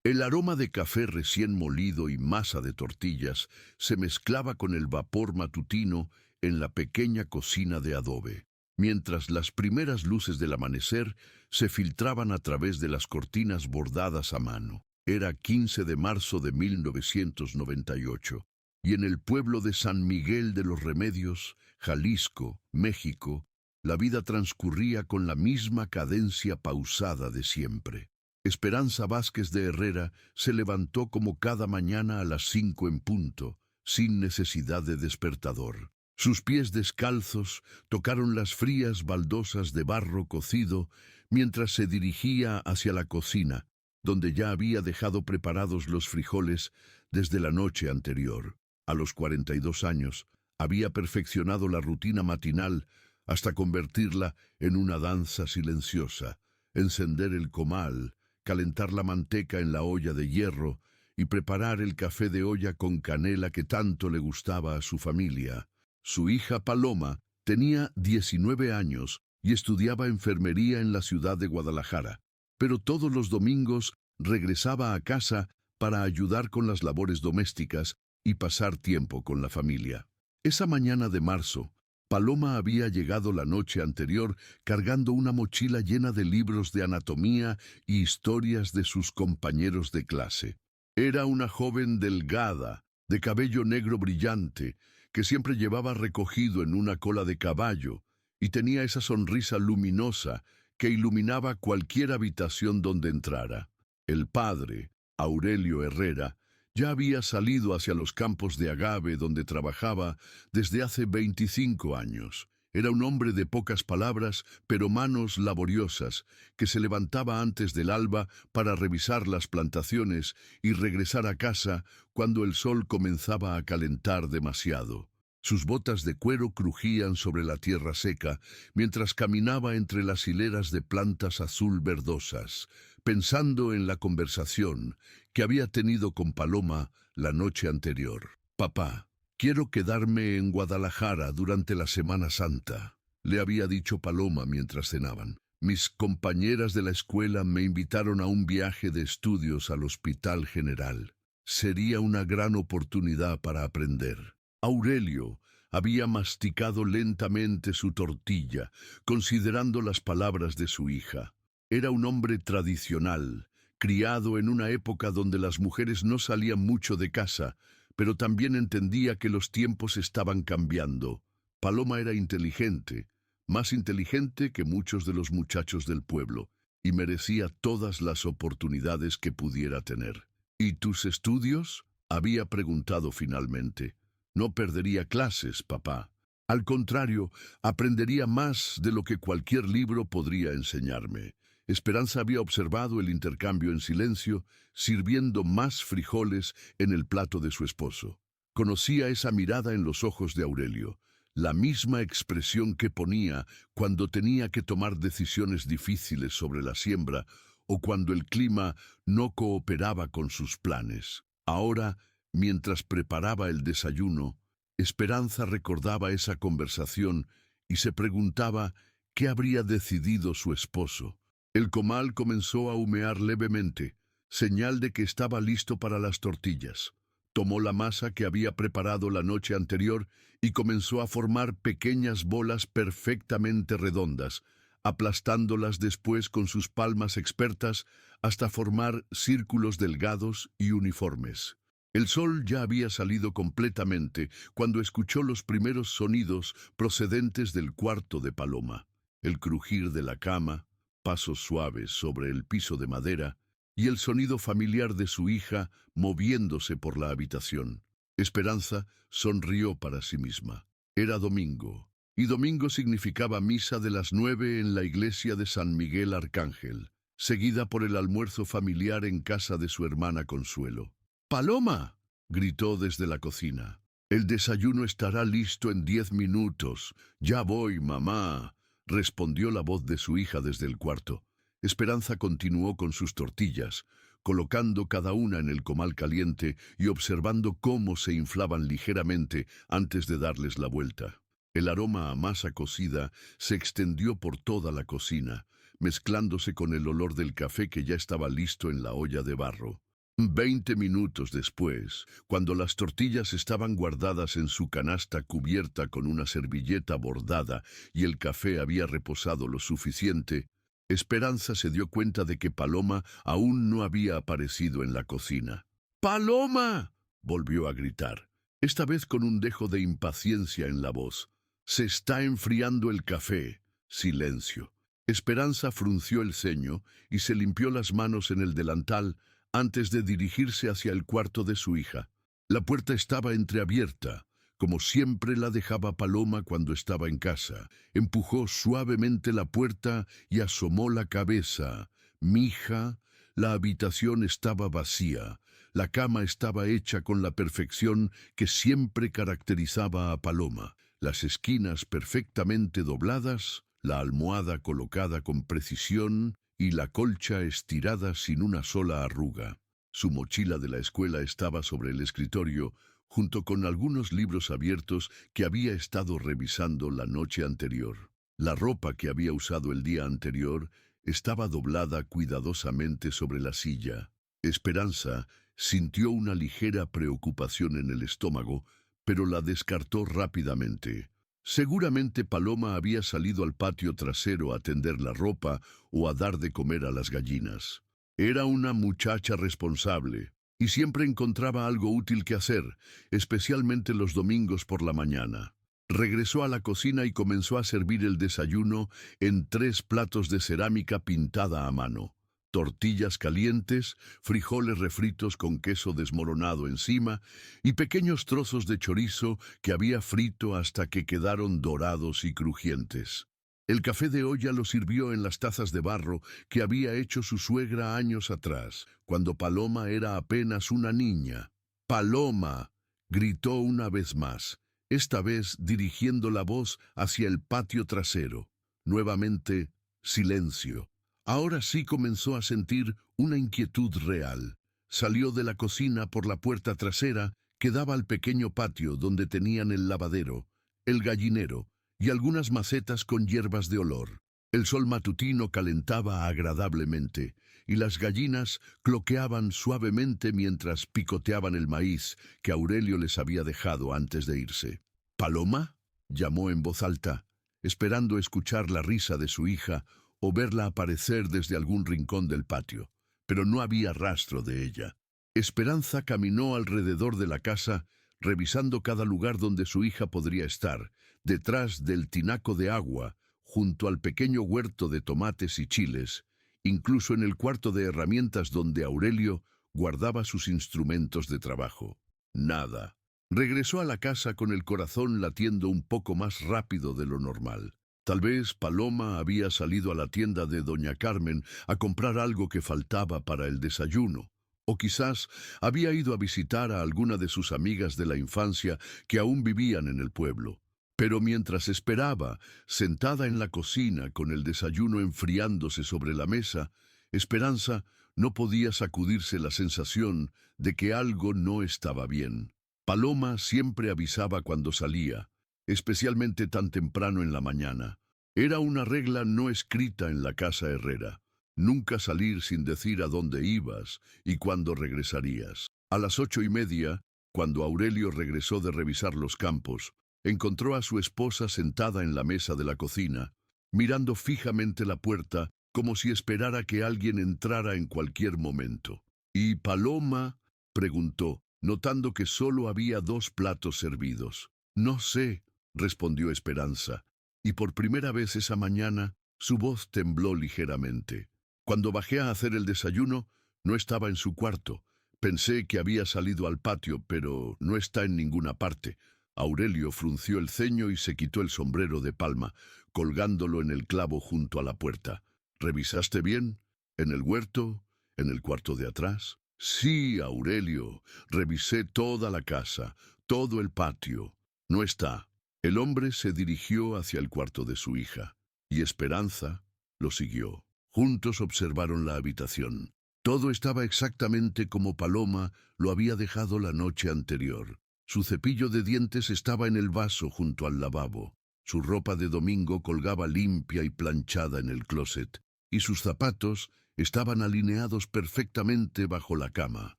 El aroma de café recién molido y masa de tortillas se mezclaba con el vapor matutino en la pequeña cocina de adobe, mientras las primeras luces del amanecer se filtraban a través de las cortinas bordadas a mano. Era 15 de marzo de 1998, y en el pueblo de San Miguel de los Remedios, Jalisco, México, la vida transcurría con la misma cadencia pausada de siempre. Esperanza Vázquez de Herrera se levantó como cada mañana a las 5 en punto, sin necesidad de despertador. Sus pies descalzos tocaron las frías baldosas de barro cocido mientras se dirigía hacia la cocina, donde ya había dejado preparados los frijoles desde la noche anterior. A los 42 años, había perfeccionado la rutina matinal hasta convertirla en una danza silenciosa, encender el comal, calentar la manteca en la olla de hierro y preparar el café de olla con canela que tanto le gustaba a su familia. Su hija Paloma tenía 19 años y estudiaba enfermería en la ciudad de Guadalajara, pero todos los domingos regresaba a casa para ayudar con las labores domésticas y pasar tiempo con la familia. Esa mañana de marzo, Paloma había llegado la noche anterior cargando una mochila llena de libros de anatomía y historias de sus compañeros de clase. Era una joven delgada, de cabello negro brillante, que siempre llevaba recogido en una cola de caballo, y tenía esa sonrisa luminosa que iluminaba cualquier habitación donde entrara. El padre, Aurelio Herrera, ya había salido hacia los campos de agave donde trabajaba desde hace 25 años. Era un hombre de pocas palabras, pero manos laboriosas, que se levantaba antes del alba para revisar las plantaciones y regresar a casa cuando el sol comenzaba a calentar demasiado. Sus botas de cuero crujían sobre la tierra seca mientras caminaba entre las hileras de plantas azul verdosas, pensando en la conversación que había tenido con Paloma la noche anterior. «Papá, quiero quedarme en Guadalajara durante la Semana Santa», le había dicho Paloma mientras cenaban. «Mis compañeras de la escuela me invitaron a un viaje de estudios al Hospital General. Sería una gran oportunidad para aprender». Aurelio había masticado lentamente su tortilla, considerando las palabras de su hija. Era un hombre tradicional, criado en una época donde las mujeres no salían mucho de casa, pero también entendía que los tiempos estaban cambiando. Paloma era inteligente, más inteligente que muchos de los muchachos del pueblo, y merecía todas las oportunidades que pudiera tener. «¿Y tus estudios?», había preguntado finalmente. «No perdería clases, papá. Al contrario, aprendería más de lo que cualquier libro podría enseñarme». Esperanza había observado el intercambio en silencio, sirviendo más frijoles en el plato de su esposo. Conocía esa mirada en los ojos de Aurelio, la misma expresión que ponía cuando tenía que tomar decisiones difíciles sobre la siembra o cuando el clima no cooperaba con sus planes. Ahora, mientras preparaba el desayuno, Esperanza recordaba esa conversación y se preguntaba qué habría decidido su esposo. El comal comenzó a humear levemente, señal de que estaba listo para las tortillas. Tomó la masa que había preparado la noche anterior y comenzó a formar pequeñas bolas perfectamente redondas, aplastándolas después con sus palmas expertas hasta formar círculos delgados y uniformes. El sol ya había salido completamente cuando escuchó los primeros sonidos procedentes del cuarto de Paloma. El crujir de la cama, pasos suaves sobre el piso de madera y el sonido familiar de su hija moviéndose por la habitación. Esperanza sonrió para sí misma. Era domingo, y domingo significaba misa de las 9 en la iglesia de San Miguel Arcángel, seguida por el almuerzo familiar en casa de su hermana Consuelo. «¡Paloma!», gritó desde la cocina. «El desayuno estará listo en 10 minutos. Ya voy, mamá», respondió la voz de su hija desde el cuarto. Esperanza continuó con sus tortillas, colocando cada una en el comal caliente y observando cómo se inflaban ligeramente antes de darles la vuelta. El aroma a masa cocida se extendió por toda la cocina, mezclándose con el olor del café que ya estaba listo en la olla de barro. 20 minutos después, cuando las tortillas estaban guardadas en su canasta cubierta con una servilleta bordada y el café había reposado lo suficiente, Esperanza se dio cuenta de que Paloma aún no había aparecido en la cocina. ¡Paloma!, volvió a gritar, esta vez con un dejo de impaciencia en la voz. Se está enfriando el café. Silencio. Esperanza frunció el ceño y se limpió las manos en el delantal antes de dirigirse hacia el cuarto de su hija. La puerta estaba entreabierta, como siempre la dejaba Paloma cuando estaba en casa. Empujó suavemente la puerta y asomó la cabeza. Mija, la habitación estaba vacía. La cama estaba hecha con la perfección que siempre caracterizaba a Paloma. Las esquinas perfectamente dobladas, la almohada colocada con precisión y la colcha estirada sin una sola arruga. Su mochila de la escuela estaba sobre el escritorio, junto con algunos libros abiertos que había estado revisando la noche anterior. La ropa que había usado el día anterior estaba doblada cuidadosamente sobre la silla. Esperanza sintió una ligera preocupación en el estómago, pero la descartó rápidamente. Seguramente Paloma había salido al patio trasero a tender la ropa o a dar de comer a las gallinas. Era una muchacha responsable y siempre encontraba algo útil que hacer, especialmente los domingos por la mañana. Regresó a la cocina y comenzó a servir el desayuno en 3 platos de cerámica pintada a mano. Tortillas calientes, frijoles refritos con queso desmoronado encima y pequeños trozos de chorizo que había frito hasta que quedaron dorados y crujientes. El café de olla lo sirvió en las tazas de barro que había hecho su suegra años atrás, cuando Paloma era apenas una niña. ¡Paloma!, gritó una vez más, esta vez dirigiendo la voz hacia el patio trasero. Nuevamente, silencio. Ahora sí comenzó a sentir una inquietud real. Salió de la cocina por la puerta trasera que daba al pequeño patio donde tenían el lavadero, el gallinero y algunas macetas con hierbas de olor. El sol matutino calentaba agradablemente y las gallinas cloqueaban suavemente mientras picoteaban el maíz que Aurelio les había dejado antes de irse. «¿Paloma?», llamó en voz alta, esperando escuchar la risa de su hija o verla aparecer desde algún rincón del patio, pero no había rastro de ella. Esperanza caminó alrededor de la casa, revisando cada lugar donde su hija podría estar, detrás del tinaco de agua, junto al pequeño huerto de tomates y chiles, incluso en el cuarto de herramientas donde Aurelio guardaba sus instrumentos de trabajo. Nada. Regresó a la casa con el corazón latiendo un poco más rápido de lo normal. Tal vez Paloma había salido a la tienda de doña Carmen a comprar algo que faltaba para el desayuno, o quizás había ido a visitar a alguna de sus amigas de la infancia que aún vivían en el pueblo. Pero mientras esperaba, sentada en la cocina con el desayuno enfriándose sobre la mesa, Esperanza no podía sacudirse la sensación de que algo no estaba bien. Paloma siempre avisaba cuando salía, especialmente tan temprano en la mañana. Era una regla no escrita en la casa Herrera: nunca salir sin decir a dónde ibas y cuándo regresarías. A las 8:30, cuando Aurelio regresó de revisar los campos, encontró a su esposa sentada en la mesa de la cocina, mirando fijamente la puerta como si esperara que alguien entrara en cualquier momento. «¿Y Paloma?», preguntó, notando que solo había 2 platos servidos. «No sé», respondió Esperanza, y por primera vez esa mañana su voz tembló ligeramente. «Cuando bajé a hacer el desayuno, no estaba en su cuarto. Pensé que había salido al patio, pero no está en ninguna parte». Aurelio frunció el ceño y se quitó el sombrero de palma, colgándolo en el clavo junto a la puerta. «¿Revisaste bien? ¿En el huerto? ¿En el cuarto de atrás?» «Sí, Aurelio, revisé toda la casa, todo el patio. No está». El hombre se dirigió hacia el cuarto de su hija, y Esperanza lo siguió. Juntos observaron la habitación. Todo estaba exactamente como Paloma lo había dejado la noche anterior. Su cepillo de dientes estaba en el vaso junto al lavabo. Su ropa de domingo colgaba limpia y planchada en el closet, y sus zapatos estaban alineados perfectamente bajo la cama.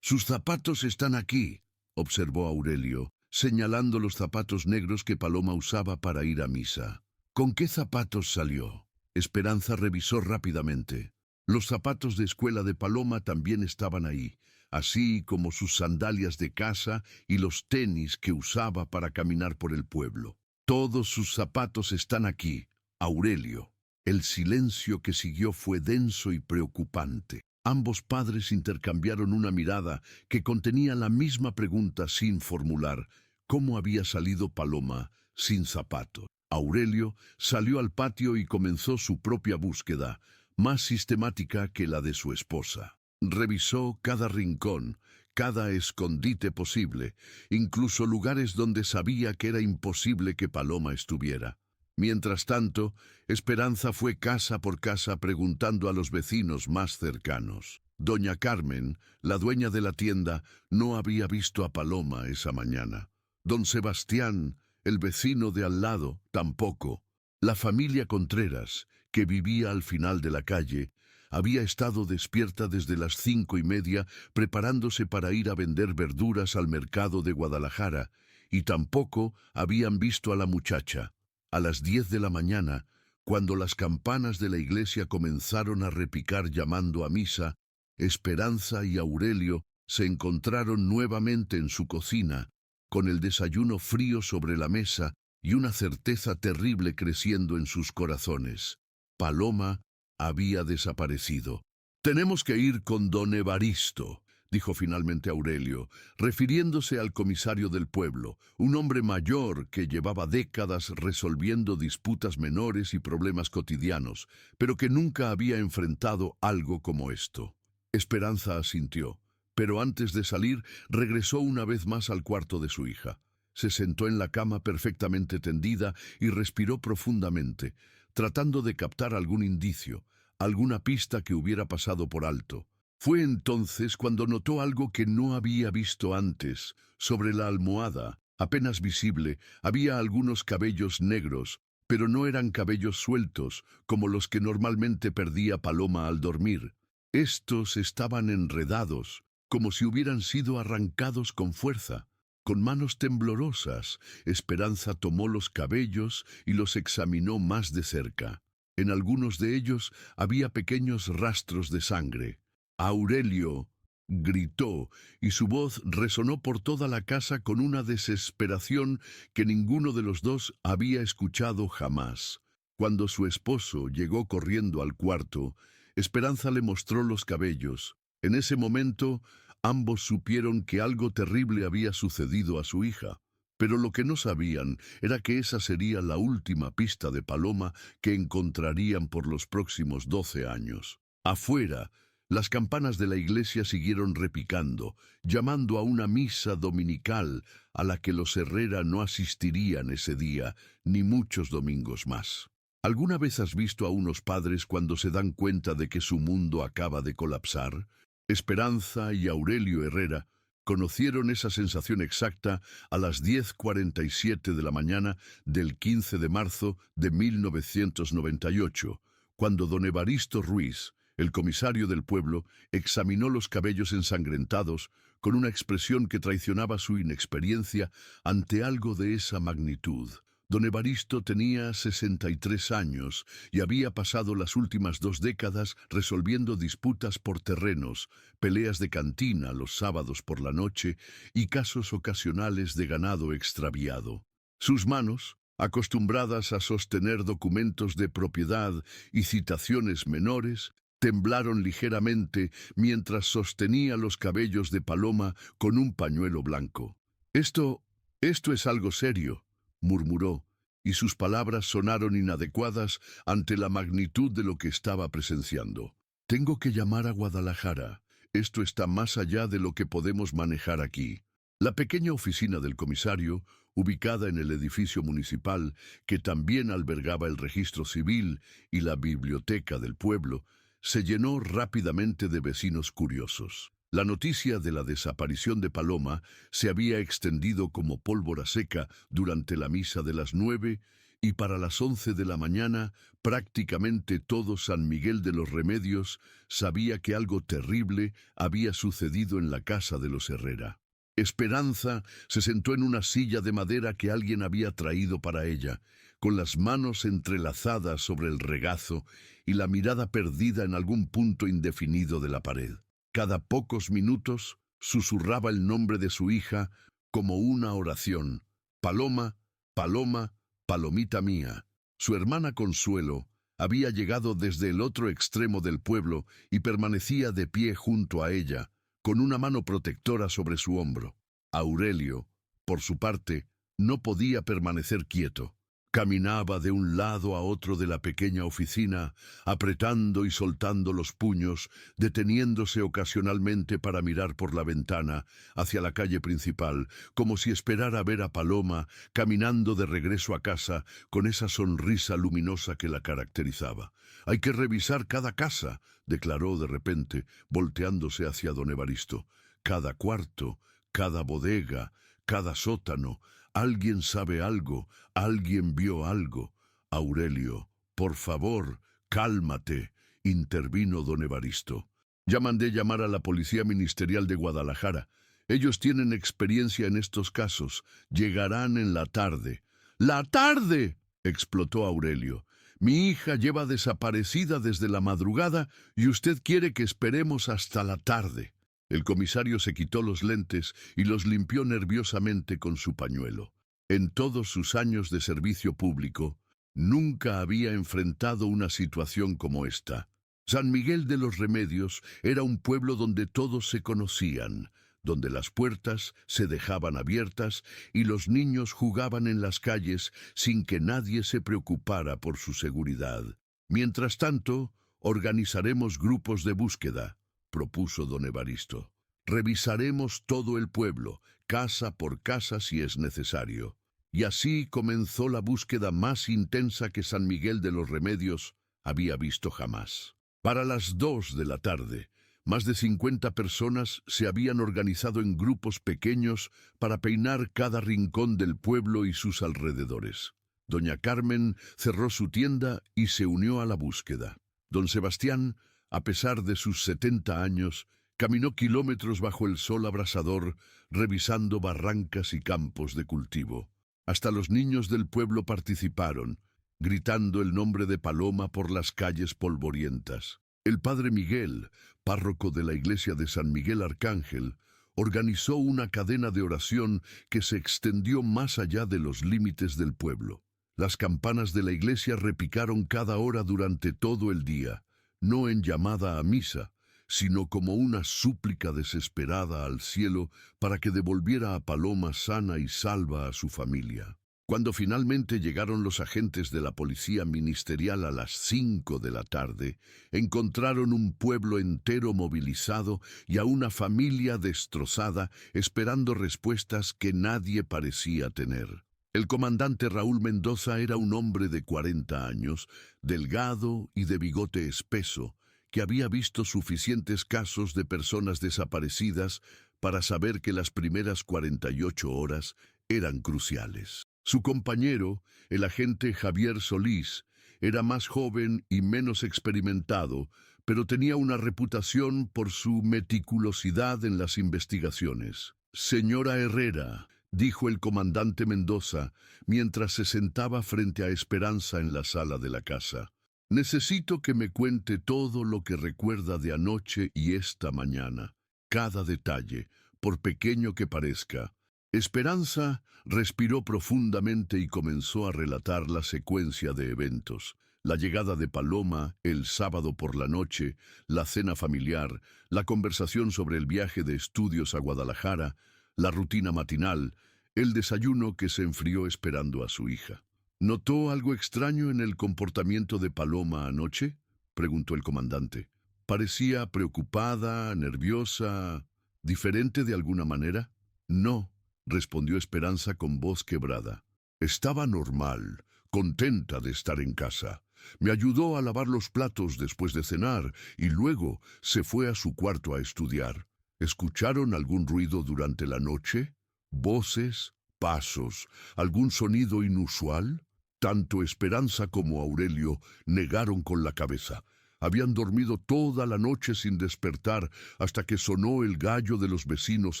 Sus zapatos están aquí, observó Aurelio, señalando los zapatos negros que Paloma usaba para ir a misa. ¿Con qué zapatos salió? Esperanza revisó rápidamente. Los zapatos de escuela de Paloma también estaban ahí, así como sus sandalias de casa y los tenis que usaba para caminar por el pueblo. Todos sus zapatos están aquí, Aurelio. El silencio que siguió fue denso y preocupante. Ambos padres intercambiaron una mirada que contenía la misma pregunta sin formular: ¿cómo había salido Paloma sin zapatos? Aurelio salió al patio y comenzó su propia búsqueda, más sistemática que la de su esposa. Revisó cada rincón, cada escondite posible, incluso lugares donde sabía que era imposible que Paloma estuviera. Mientras tanto, Esperanza fue casa por casa preguntando a los vecinos más cercanos. Doña Carmen, la dueña de la tienda, no había visto a Paloma esa mañana. Don Sebastián, el vecino de al lado, tampoco. La familia Contreras, que vivía al final de la calle, había estado despierta desde las 5:30 preparándose para ir a vender verduras al mercado de Guadalajara, y tampoco habían visto a la muchacha. A las 10 de la mañana, cuando las campanas de la iglesia comenzaron a repicar llamando a misa, Esperanza y Aurelio se encontraron nuevamente en su cocina, con el desayuno frío sobre la mesa y una certeza terrible creciendo en sus corazones. Paloma había desaparecido. «Tenemos que ir con don Evaristo», dijo finalmente Aurelio, refiriéndose al comisario del pueblo, un hombre mayor que llevaba décadas resolviendo disputas menores y problemas cotidianos, pero que nunca había enfrentado algo como esto. Esperanza asintió, pero antes de salir regresó una vez más al cuarto de su hija. Se sentó en la cama perfectamente tendida y respiró profundamente, tratando de captar algún indicio, alguna pista que hubiera pasado por alto. Fue entonces cuando notó algo que no había visto antes. Sobre la almohada, apenas visible, había algunos cabellos negros, pero no eran cabellos sueltos, como los que normalmente perdía Paloma al dormir. Estos estaban enredados, como si hubieran sido arrancados con fuerza. Con manos temblorosas, Esperanza tomó los cabellos y los examinó más de cerca. En algunos de ellos había pequeños rastros de sangre. «Aurelio», gritó, y su voz resonó por toda la casa con una desesperación que ninguno de los dos había escuchado jamás. Cuando su esposo llegó corriendo al cuarto, Esperanza le mostró los cabellos. En ese momento, ambos supieron que algo terrible había sucedido a su hija. Pero lo que no sabían era que esa sería la última pista de Paloma que encontrarían por los próximos 12 años. Afuera, las campanas de la iglesia siguieron repicando, llamando a una misa dominical a la que los Herrera no asistirían ese día, ni muchos domingos más. ¿Alguna vez has visto a unos padres cuando se dan cuenta de que su mundo acaba de colapsar? Esperanza y Aurelio Herrera conocieron esa sensación exacta a las 10:47 de la mañana del 15 de marzo de 1998, cuando don Evaristo Ruiz, el comisario del pueblo, examinó los cabellos ensangrentados con una expresión que traicionaba su inexperiencia ante algo de esa magnitud. Don Evaristo tenía 63 años y había pasado las últimas 2 décadas resolviendo disputas por terrenos, peleas de cantina los sábados por la noche y casos ocasionales de ganado extraviado. Sus manos, acostumbradas a sostener documentos de propiedad y citaciones menores, temblaron ligeramente mientras sostenía los cabellos de Paloma con un pañuelo blanco. Esto es algo serio», murmuró, y sus palabras sonaron inadecuadas ante la magnitud de lo que estaba presenciando. «Tengo que llamar a Guadalajara. Esto está más allá de lo que podemos manejar aquí». La pequeña oficina del comisario, ubicada en el edificio municipal, que también albergaba el registro civil y la biblioteca del pueblo, se llenó rápidamente de vecinos curiosos. La noticia de la desaparición de Paloma se había extendido como pólvora seca durante la misa de las 9 y para las 11 de la mañana prácticamente todo San Miguel de los Remedios sabía que algo terrible había sucedido en la casa de los Herrera. Esperanza se sentó en una silla de madera que alguien había traído para ella, con las manos entrelazadas sobre el regazo y la mirada perdida en algún punto indefinido de la pared. Cada pocos minutos susurraba el nombre de su hija como una oración: Paloma, Paloma, Palomita mía. Su hermana Consuelo había llegado desde el otro extremo del pueblo y permanecía de pie junto a ella, con una mano protectora sobre su hombro. Aurelio, por su parte, no podía permanecer quieto. Caminaba de un lado a otro de la pequeña oficina, apretando y soltando los puños, deteniéndose ocasionalmente para mirar por la ventana hacia la calle principal, como si esperara ver a Paloma caminando de regreso a casa con esa sonrisa luminosa que la caracterizaba. «Hay que revisar cada casa», declaró de repente, volteándose hacia don Evaristo. «Cada cuarto, cada bodega, cada sótano. Alguien sabe algo, alguien vio algo». «Aurelio, por favor, cálmate», intervino don Evaristo. «Ya mandé llamar a la Policía Ministerial de Guadalajara. Ellos tienen experiencia en estos casos. Llegarán en la tarde». «¡La tarde!», explotó Aurelio. «Mi hija lleva desaparecida desde la madrugada y usted quiere que esperemos hasta la tarde». El comisario se quitó los lentes y los limpió nerviosamente con su pañuelo. En todos sus años de servicio público, nunca había enfrentado una situación como esta. San Miguel de los Remedios era un pueblo donde todos se conocían, donde las puertas se dejaban abiertas y los niños jugaban en las calles sin que nadie se preocupara por su seguridad. «Mientras tanto, organizaremos grupos de búsqueda», propuso don Evaristo. «Revisaremos todo el pueblo, casa por casa si es necesario». Y así comenzó la búsqueda más intensa que San Miguel de los Remedios había visto jamás. Para las 2 de la tarde, más de 50 personas se habían organizado en grupos pequeños para peinar cada rincón del pueblo y sus alrededores. Doña Carmen cerró su tienda y se unió a la búsqueda. Don Sebastián, a pesar de sus 70 años, caminó kilómetros bajo el sol abrasador, revisando barrancas y campos de cultivo. Hasta los niños del pueblo participaron, gritando el nombre de Paloma por las calles polvorientas. El padre Miguel, párroco de la iglesia de San Miguel Arcángel, organizó una cadena de oración que se extendió más allá de los límites del pueblo. Las campanas de la iglesia repicaron cada hora durante todo el día, no en llamada a misa, sino como una súplica desesperada al cielo para que devolviera a Paloma sana y salva a su familia. Cuando finalmente llegaron los agentes de la policía ministerial a las 5 de la tarde, encontraron un pueblo entero movilizado y a una familia destrozada esperando respuestas que nadie parecía tener. El comandante Raúl Mendoza era un hombre de 40 años, delgado y de bigote espeso, que había visto suficientes casos de personas desaparecidas para saber que las primeras 48 horas eran cruciales. Su compañero, el agente Javier Solís, era más joven y menos experimentado, pero tenía una reputación por su meticulosidad en las investigaciones. «Señora Herrera», dijo el comandante Mendoza, mientras se sentaba frente a Esperanza en la sala de la casa. «Necesito que me cuente todo lo que recuerda de anoche y esta mañana, cada detalle, por pequeño que parezca». Esperanza respiró profundamente y comenzó a relatar la secuencia de eventos. La llegada de Paloma el sábado por la noche, la cena familiar, la conversación sobre el viaje de estudios a Guadalajara, la rutina matinal, el desayuno que se enfrió esperando a su hija. «¿Notó algo extraño en el comportamiento de Paloma anoche?», preguntó el comandante. «¿Parecía preocupada, nerviosa, diferente de alguna manera?» «No», respondió Esperanza con voz quebrada. «Estaba normal, contenta de estar en casa. Me ayudó a lavar los platos después de cenar y luego se fue a su cuarto a estudiar. ¿Escucharon algún ruido durante la noche? ¿Voces? ¿Pasos? ¿Algún sonido inusual?». Tanto Esperanza como Aurelio negaron con la cabeza. Habían dormido toda la noche sin despertar hasta que sonó el gallo de los vecinos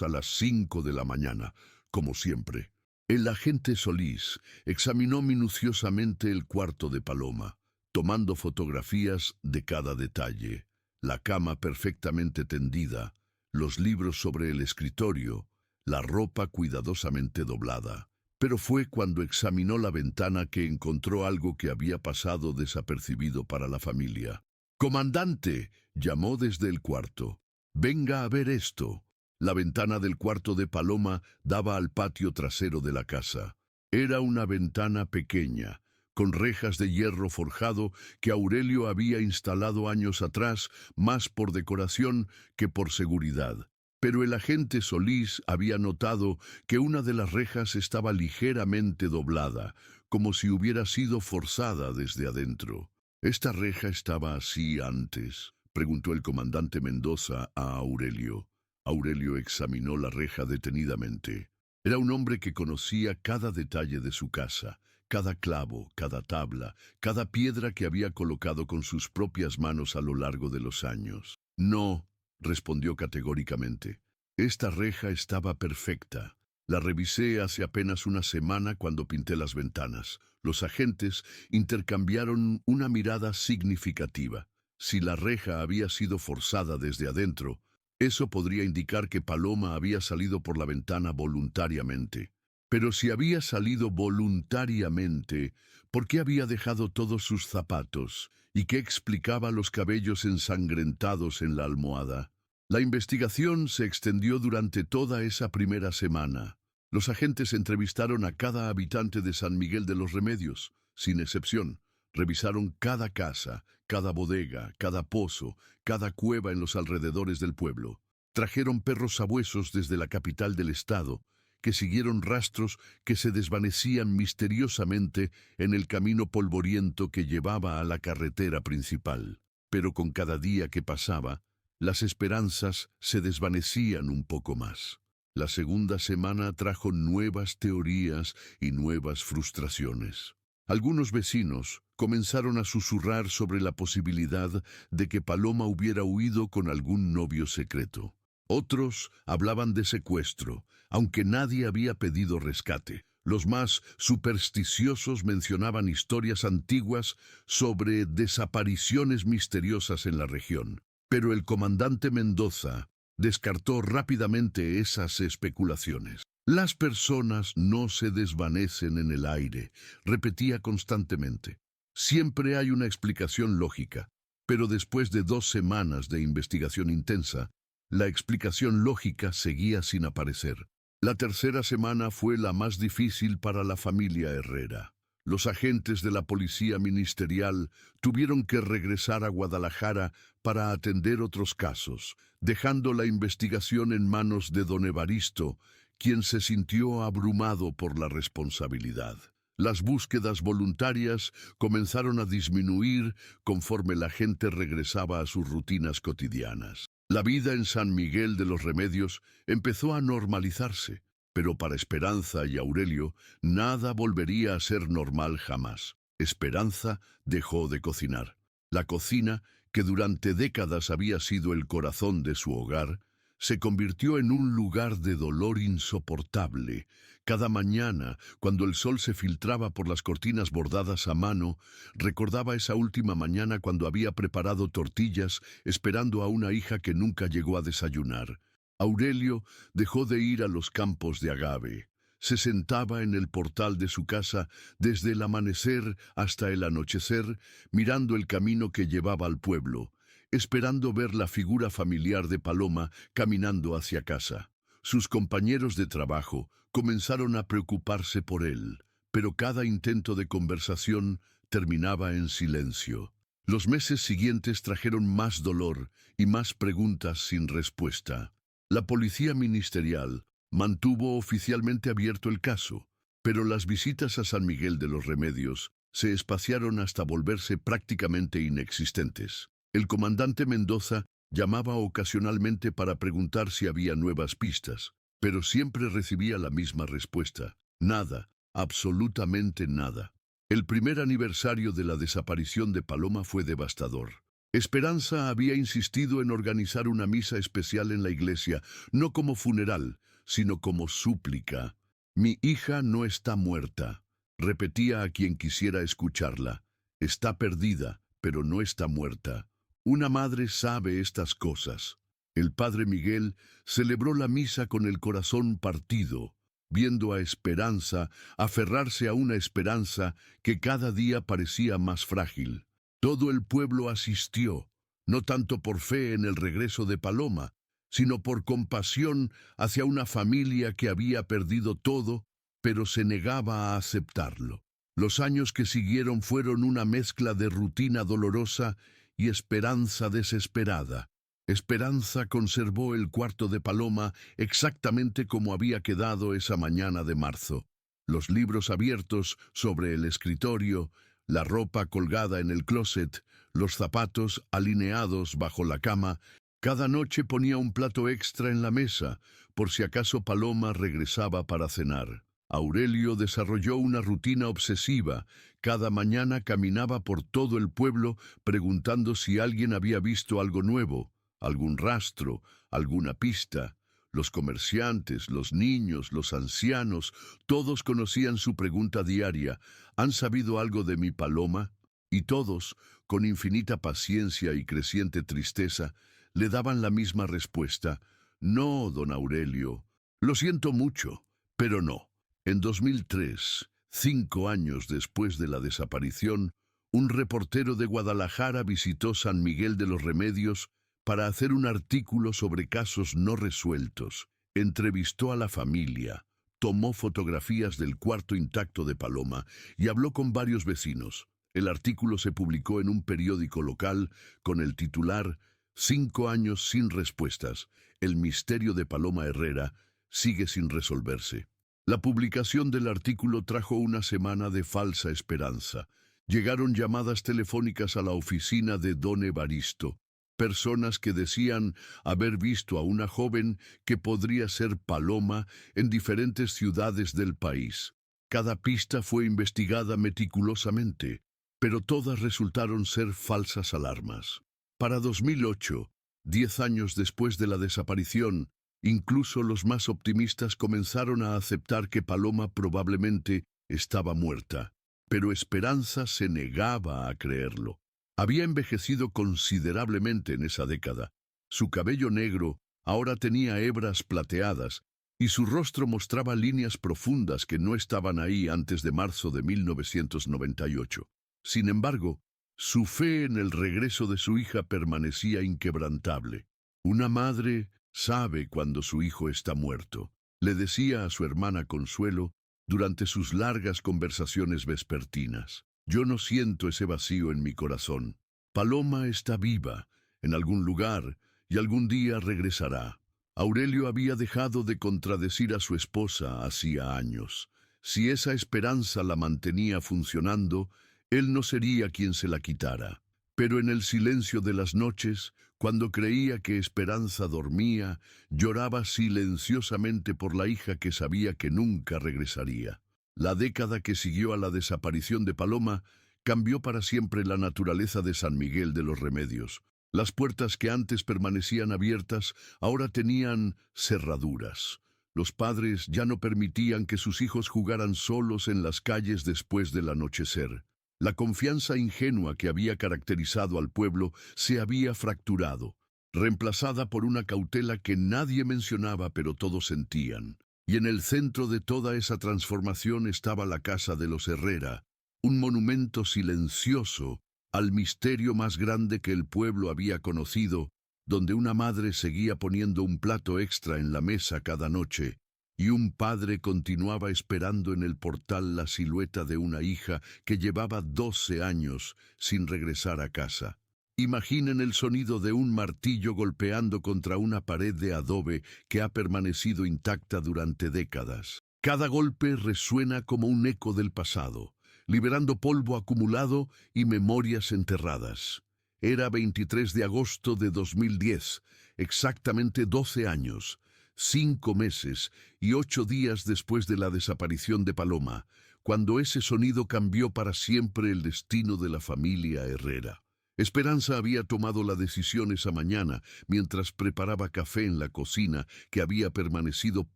a las 5 de la mañana, como siempre. El agente Solís examinó minuciosamente el cuarto de Paloma, tomando fotografías de cada detalle. La cama perfectamente tendida, los libros sobre el escritorio, la ropa cuidadosamente doblada. Pero fue cuando examinó la ventana que encontró algo que había pasado desapercibido para la familia. «¡Comandante!», llamó desde el cuarto. «Venga a ver esto». La ventana del cuarto de Paloma daba al patio trasero de la casa. Era una ventana pequeña, con rejas de hierro forjado que Aurelio había instalado años atrás, más por decoración que por seguridad. Pero el agente Solís había notado que una de las rejas estaba ligeramente doblada, como si hubiera sido forzada desde adentro. «¿Esta reja estaba así antes?», preguntó el comandante Mendoza a Aurelio. Aurelio examinó la reja detenidamente. Era un hombre que conocía cada detalle de su casa, cada clavo, cada tabla, cada piedra que había colocado con sus propias manos a lo largo de los años. «No», respondió categóricamente. «Esta reja estaba perfecta. La revisé hace apenas una semana cuando pinté las ventanas». Los agentes intercambiaron una mirada significativa. Si la reja había sido forzada desde adentro, eso podría indicar que Paloma había salido por la ventana voluntariamente. Pero si había salido voluntariamente, ¿por qué había dejado todos sus zapatos? ¿Y qué explicaba los cabellos ensangrentados en la almohada? La investigación se extendió durante toda esa primera semana. Los agentes entrevistaron a cada habitante de San Miguel de los Remedios, sin excepción. Revisaron cada casa, cada bodega, cada pozo, cada cueva en los alrededores del pueblo. Trajeron perros sabuesos desde la capital del estado, que siguieron rastros que se desvanecían misteriosamente en el camino polvoriento que llevaba a la carretera principal. Pero con cada día que pasaba, las esperanzas se desvanecían un poco más. La segunda semana trajo nuevas teorías y nuevas frustraciones. Algunos vecinos comenzaron a susurrar sobre la posibilidad de que Paloma hubiera huido con algún novio secreto. Otros hablaban de secuestro, aunque nadie había pedido rescate. Los más supersticiosos mencionaban historias antiguas sobre desapariciones misteriosas en la región. Pero el comandante Mendoza descartó rápidamente esas especulaciones. «Las personas no se desvanecen en el aire», repetía constantemente. «Siempre hay una explicación lógica». Pero después de 2 semanas de investigación intensa, la explicación lógica seguía sin aparecer. La tercera semana fue la más difícil para la familia Herrera. Los agentes de la policía ministerial tuvieron que regresar a Guadalajara para atender otros casos, dejando la investigación en manos de don Evaristo, quien se sintió abrumado por la responsabilidad. Las búsquedas voluntarias comenzaron a disminuir conforme la gente regresaba a sus rutinas cotidianas. La vida en San Miguel de los Remedios empezó a normalizarse, pero para Esperanza y Aurelio nada volvería a ser normal jamás. Esperanza dejó de cocinar. La cocina, que durante décadas había sido el corazón de su hogar, se convirtió en un lugar de dolor insoportable. Cada mañana, cuando el sol se filtraba por las cortinas bordadas a mano, recordaba esa última mañana cuando había preparado tortillas esperando a una hija que nunca llegó a desayunar. Aurelio dejó de ir a los campos de agave. Se sentaba en el portal de su casa desde el amanecer hasta el anochecer, mirando el camino que llevaba al pueblo, esperando ver la figura familiar de Paloma caminando hacia casa. Sus compañeros de trabajo comenzaron a preocuparse por él, pero cada intento de conversación terminaba en silencio. Los meses siguientes trajeron más dolor y más preguntas sin respuesta. La policía ministerial mantuvo oficialmente abierto el caso, pero las visitas a San Miguel de los Remedios se espaciaron hasta volverse prácticamente inexistentes. El comandante Mendoza llamaba ocasionalmente para preguntar si había nuevas pistas, pero siempre recibía la misma respuesta: nada, absolutamente nada. El primer aniversario de la desaparición de Paloma fue devastador. Esperanza había insistido en organizar una misa especial en la iglesia, no como funeral, sino como súplica. Mi hija no está muerta, repetía a quien quisiera escucharla. Está perdida, pero no está muerta. Una madre sabe estas cosas. El padre Miguel celebró la misa con el corazón partido, viendo a Esperanza aferrarse a una esperanza que cada día parecía más frágil. Todo el pueblo asistió, no tanto por fe en el regreso de Paloma, sino por compasión hacia una familia que había perdido todo, pero se negaba a aceptarlo. Los años que siguieron fueron una mezcla de rutina dolorosa y esperanza desesperada. Esperanza conservó el cuarto de Paloma exactamente como había quedado esa mañana de marzo. Los libros abiertos sobre el escritorio, la ropa colgada en el closet, los zapatos alineados bajo la cama. Cada noche ponía un plato extra en la mesa, por si acaso Paloma regresaba para cenar. Aurelio desarrolló una rutina obsesiva. Cada mañana caminaba por todo el pueblo preguntando si alguien había visto algo nuevo, algún rastro, alguna pista. Los comerciantes, los niños, los ancianos, todos conocían su pregunta diaria: ¿han sabido algo de mi Paloma? Y todos, con infinita paciencia y creciente tristeza, le daban la misma respuesta: no, don Aurelio, lo siento mucho, pero no. En 2003, 5 años después de la desaparición, un reportero de Guadalajara visitó San Miguel de los Remedios para hacer un artículo sobre casos no resueltos. Entrevistó a la familia, tomó fotografías del cuarto intacto de Paloma y habló con varios vecinos. El artículo se publicó en un periódico local con el titular: 5 años sin respuestas. El misterio de Paloma Herrera sigue sin resolverse. La publicación del artículo trajo una semana de falsa esperanza. Llegaron llamadas telefónicas a la oficina de don Evaristo. Personas que decían haber visto a una joven que podría ser Paloma en diferentes ciudades del país. Cada pista fue investigada meticulosamente, pero todas resultaron ser falsas alarmas. Para 2008, 10 años después de la desaparición, incluso los más optimistas comenzaron a aceptar que Paloma probablemente estaba muerta, pero Esperanza se negaba a creerlo. Había envejecido considerablemente en esa década. Su cabello negro ahora tenía hebras plateadas y su rostro mostraba líneas profundas que no estaban ahí antes de marzo de 1998. Sin embargo, su fe en el regreso de su hija permanecía inquebrantable. Una madre sabe cuando su hijo está muerto, le decía a su hermana Consuelo durante sus largas conversaciones vespertinas. Yo no siento ese vacío en mi corazón. Paloma está viva, en algún lugar, y algún día regresará. Aurelio había dejado de contradecir a su esposa hacía años. Si esa esperanza la mantenía funcionando, él no sería quien se la quitara. Pero en el silencio de las noches, cuando creía que Esperanza dormía, lloraba silenciosamente por la hija que sabía que nunca regresaría. La década que siguió a la desaparición de Paloma cambió para siempre la naturaleza de San Miguel de los Remedios. Las puertas que antes permanecían abiertas ahora tenían cerraduras. Los padres ya no permitían que sus hijos jugaran solos en las calles después del anochecer. La confianza ingenua que había caracterizado al pueblo se había fracturado, reemplazada por una cautela que nadie mencionaba pero todos sentían. Y en el centro de toda esa transformación estaba la casa de los Herrera, un monumento silencioso al misterio más grande que el pueblo había conocido, donde una madre seguía poniendo un plato extra en la mesa cada noche, y un padre continuaba esperando en el portal la silueta de una hija que llevaba 12 años sin regresar a casa. Imaginen el sonido de un martillo golpeando contra una pared de adobe que ha permanecido intacta durante décadas. Cada golpe resuena como un eco del pasado, liberando polvo acumulado y memorias enterradas. Era 23 de agosto de 2010, exactamente 12 años, 5 meses y 8 días después de la desaparición de Paloma, cuando ese sonido cambió para siempre el destino de la familia Herrera. Esperanza había tomado la decisión esa mañana mientras preparaba café en la cocina que había permanecido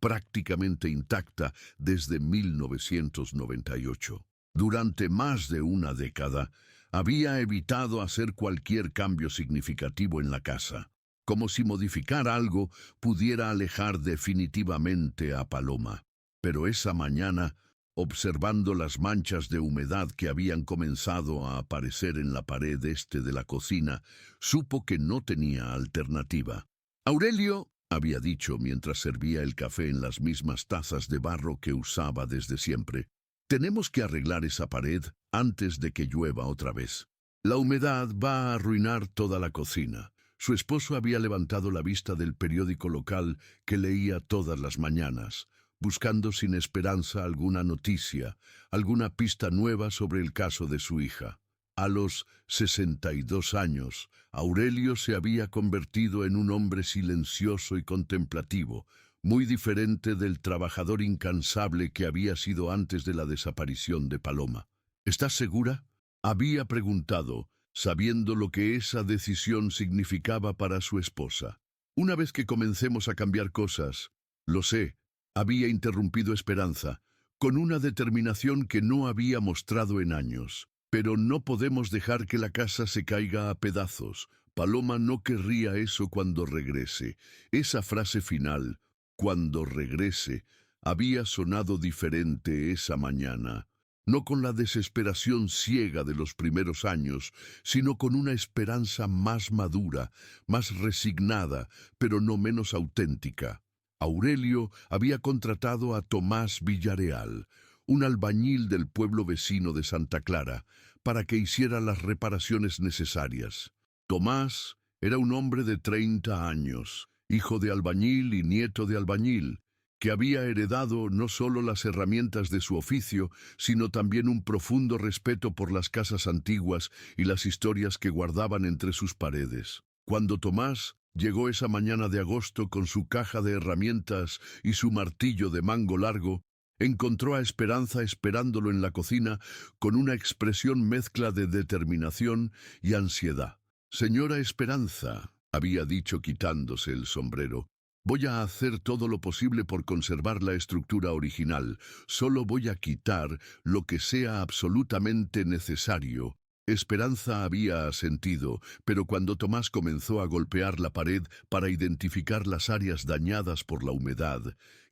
prácticamente intacta desde 1998. Durante más de una década, había evitado hacer cualquier cambio significativo en la casa, como si modificar algo pudiera alejar definitivamente a Paloma. Pero esa mañana, observando las manchas de humedad que habían comenzado a aparecer en la pared este de la cocina, supo que no tenía alternativa. «Aurelio», había dicho mientras servía el café en las mismas tazas de barro que usaba desde siempre, «tenemos que arreglar esa pared antes de que llueva otra vez. La humedad va a arruinar toda la cocina». Su esposo había levantado la vista del periódico local que leía todas las mañanas, buscando sin esperanza alguna noticia, alguna pista nueva sobre el caso de su hija. A los 62 años, Aurelio se había convertido en un hombre silencioso y contemplativo, muy diferente del trabajador incansable que había sido antes de la desaparición de Paloma. «¿Estás segura?», había preguntado, sabiendo lo que esa decisión significaba para su esposa. «Una vez que comencemos a cambiar cosas, lo sé», había interrumpido Esperanza, con una determinación que no había mostrado en años. «Pero no podemos dejar que la casa se caiga a pedazos. Paloma no querría eso cuando regrese». Esa frase final, «cuando regrese», había sonado diferente esa mañana. No con la desesperación ciega de los primeros años, sino con una esperanza más madura, más resignada, pero no menos auténtica. Aurelio había contratado a Tomás Villareal, un albañil del pueblo vecino de Santa Clara, para que hiciera las reparaciones necesarias. Tomás era un hombre de 30 años, hijo de albañil y nieto de albañil, que había heredado no solo las herramientas de su oficio, sino también un profundo respeto por las casas antiguas y las historias que guardaban entre sus paredes. Cuando Tomás llegó esa mañana de agosto con su caja de herramientas y su martillo de mango largo, encontró a Esperanza esperándolo en la cocina con una expresión mezcla de determinación y ansiedad. «Señora Esperanza», había dicho quitándose el sombrero, «voy a hacer todo lo posible por conservar la estructura original. Solo voy a quitar lo que sea absolutamente necesario». Esperanza había asentido, pero cuando Tomás comenzó a golpear la pared para identificar las áreas dañadas por la humedad,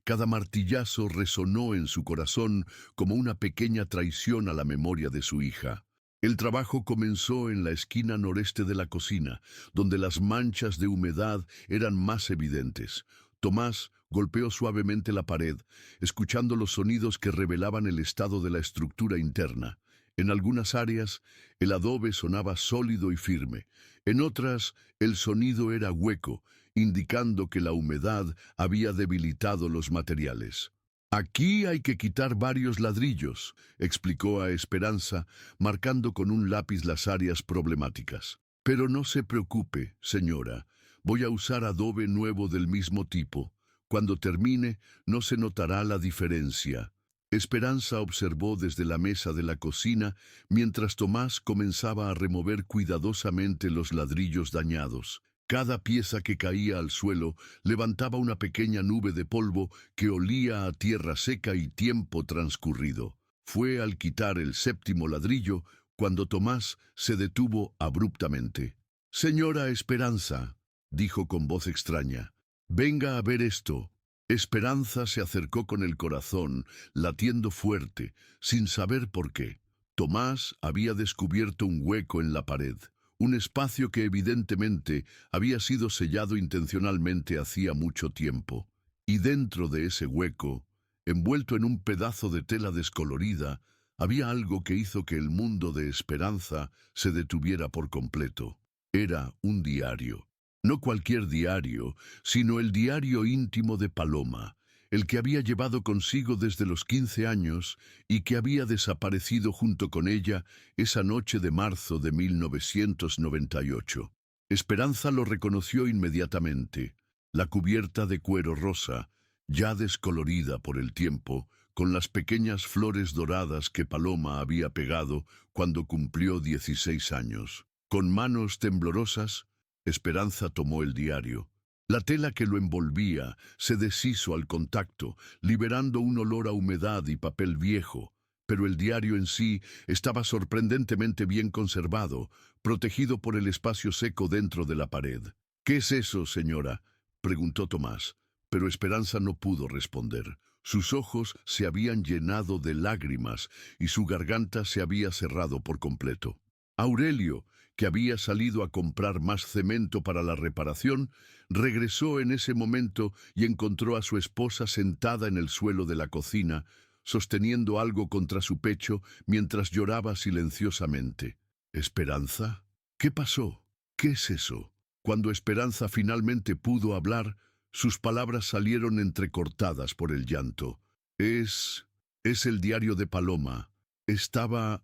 cada martillazo resonó en su corazón como una pequeña traición a la memoria de su hija. El trabajo comenzó en la esquina noreste de la cocina, donde las manchas de humedad eran más evidentes. Tomás golpeó suavemente la pared, escuchando los sonidos que revelaban el estado de la estructura interna. En algunas áreas, el adobe sonaba sólido y firme. En otras, el sonido era hueco, indicando que la humedad había debilitado los materiales. «Aquí hay que quitar varios ladrillos», explicó a Esperanza, marcando con un lápiz las áreas problemáticas. «Pero no se preocupe, señora. Voy a usar adobe nuevo del mismo tipo. Cuando termine, no se notará la diferencia». Esperanza observó desde la mesa de la cocina mientras Tomás comenzaba a remover cuidadosamente los ladrillos dañados. Cada pieza que caía al suelo levantaba una pequeña nube de polvo que olía a tierra seca y tiempo transcurrido. Fue al quitar el 7º ladrillo cuando Tomás se detuvo abruptamente. «Señora Esperanza», dijo con voz extraña, «venga a ver esto». Esperanza se acercó con el corazón, latiendo fuerte, sin saber por qué. Tomás había descubierto un hueco en la pared, un espacio que evidentemente había sido sellado intencionalmente hacía mucho tiempo. Y dentro de ese hueco, envuelto en un pedazo de tela descolorida, había algo que hizo que el mundo de Esperanza se detuviera por completo. Era un diario. No cualquier diario, sino el diario íntimo de Paloma, el que había llevado consigo desde los 15 años y que había desaparecido junto con ella esa noche de marzo de 1998. Esperanza lo reconoció inmediatamente. La cubierta de cuero rosa, ya descolorida por el tiempo, con las pequeñas flores doradas que Paloma había pegado cuando cumplió 16 años. Con manos temblorosas, Esperanza tomó el diario. La tela que lo envolvía se deshizo al contacto, liberando un olor a humedad y papel viejo, pero el diario en sí estaba sorprendentemente bien conservado, protegido por el espacio seco dentro de la pared. «¿Qué es eso, señora?», preguntó Tomás, pero Esperanza no pudo responder. Sus ojos se habían llenado de lágrimas y su garganta se había cerrado por completo. Aurelio, que había salido a comprar más cemento para la reparación, regresó en ese momento y encontró a su esposa sentada en el suelo de la cocina, sosteniendo algo contra su pecho mientras lloraba silenciosamente. «¿Esperanza? ¿Qué pasó? ¿Qué es eso?». Cuando Esperanza finalmente pudo hablar, sus palabras salieron entrecortadas por el llanto. Es el diario de Paloma. Estaba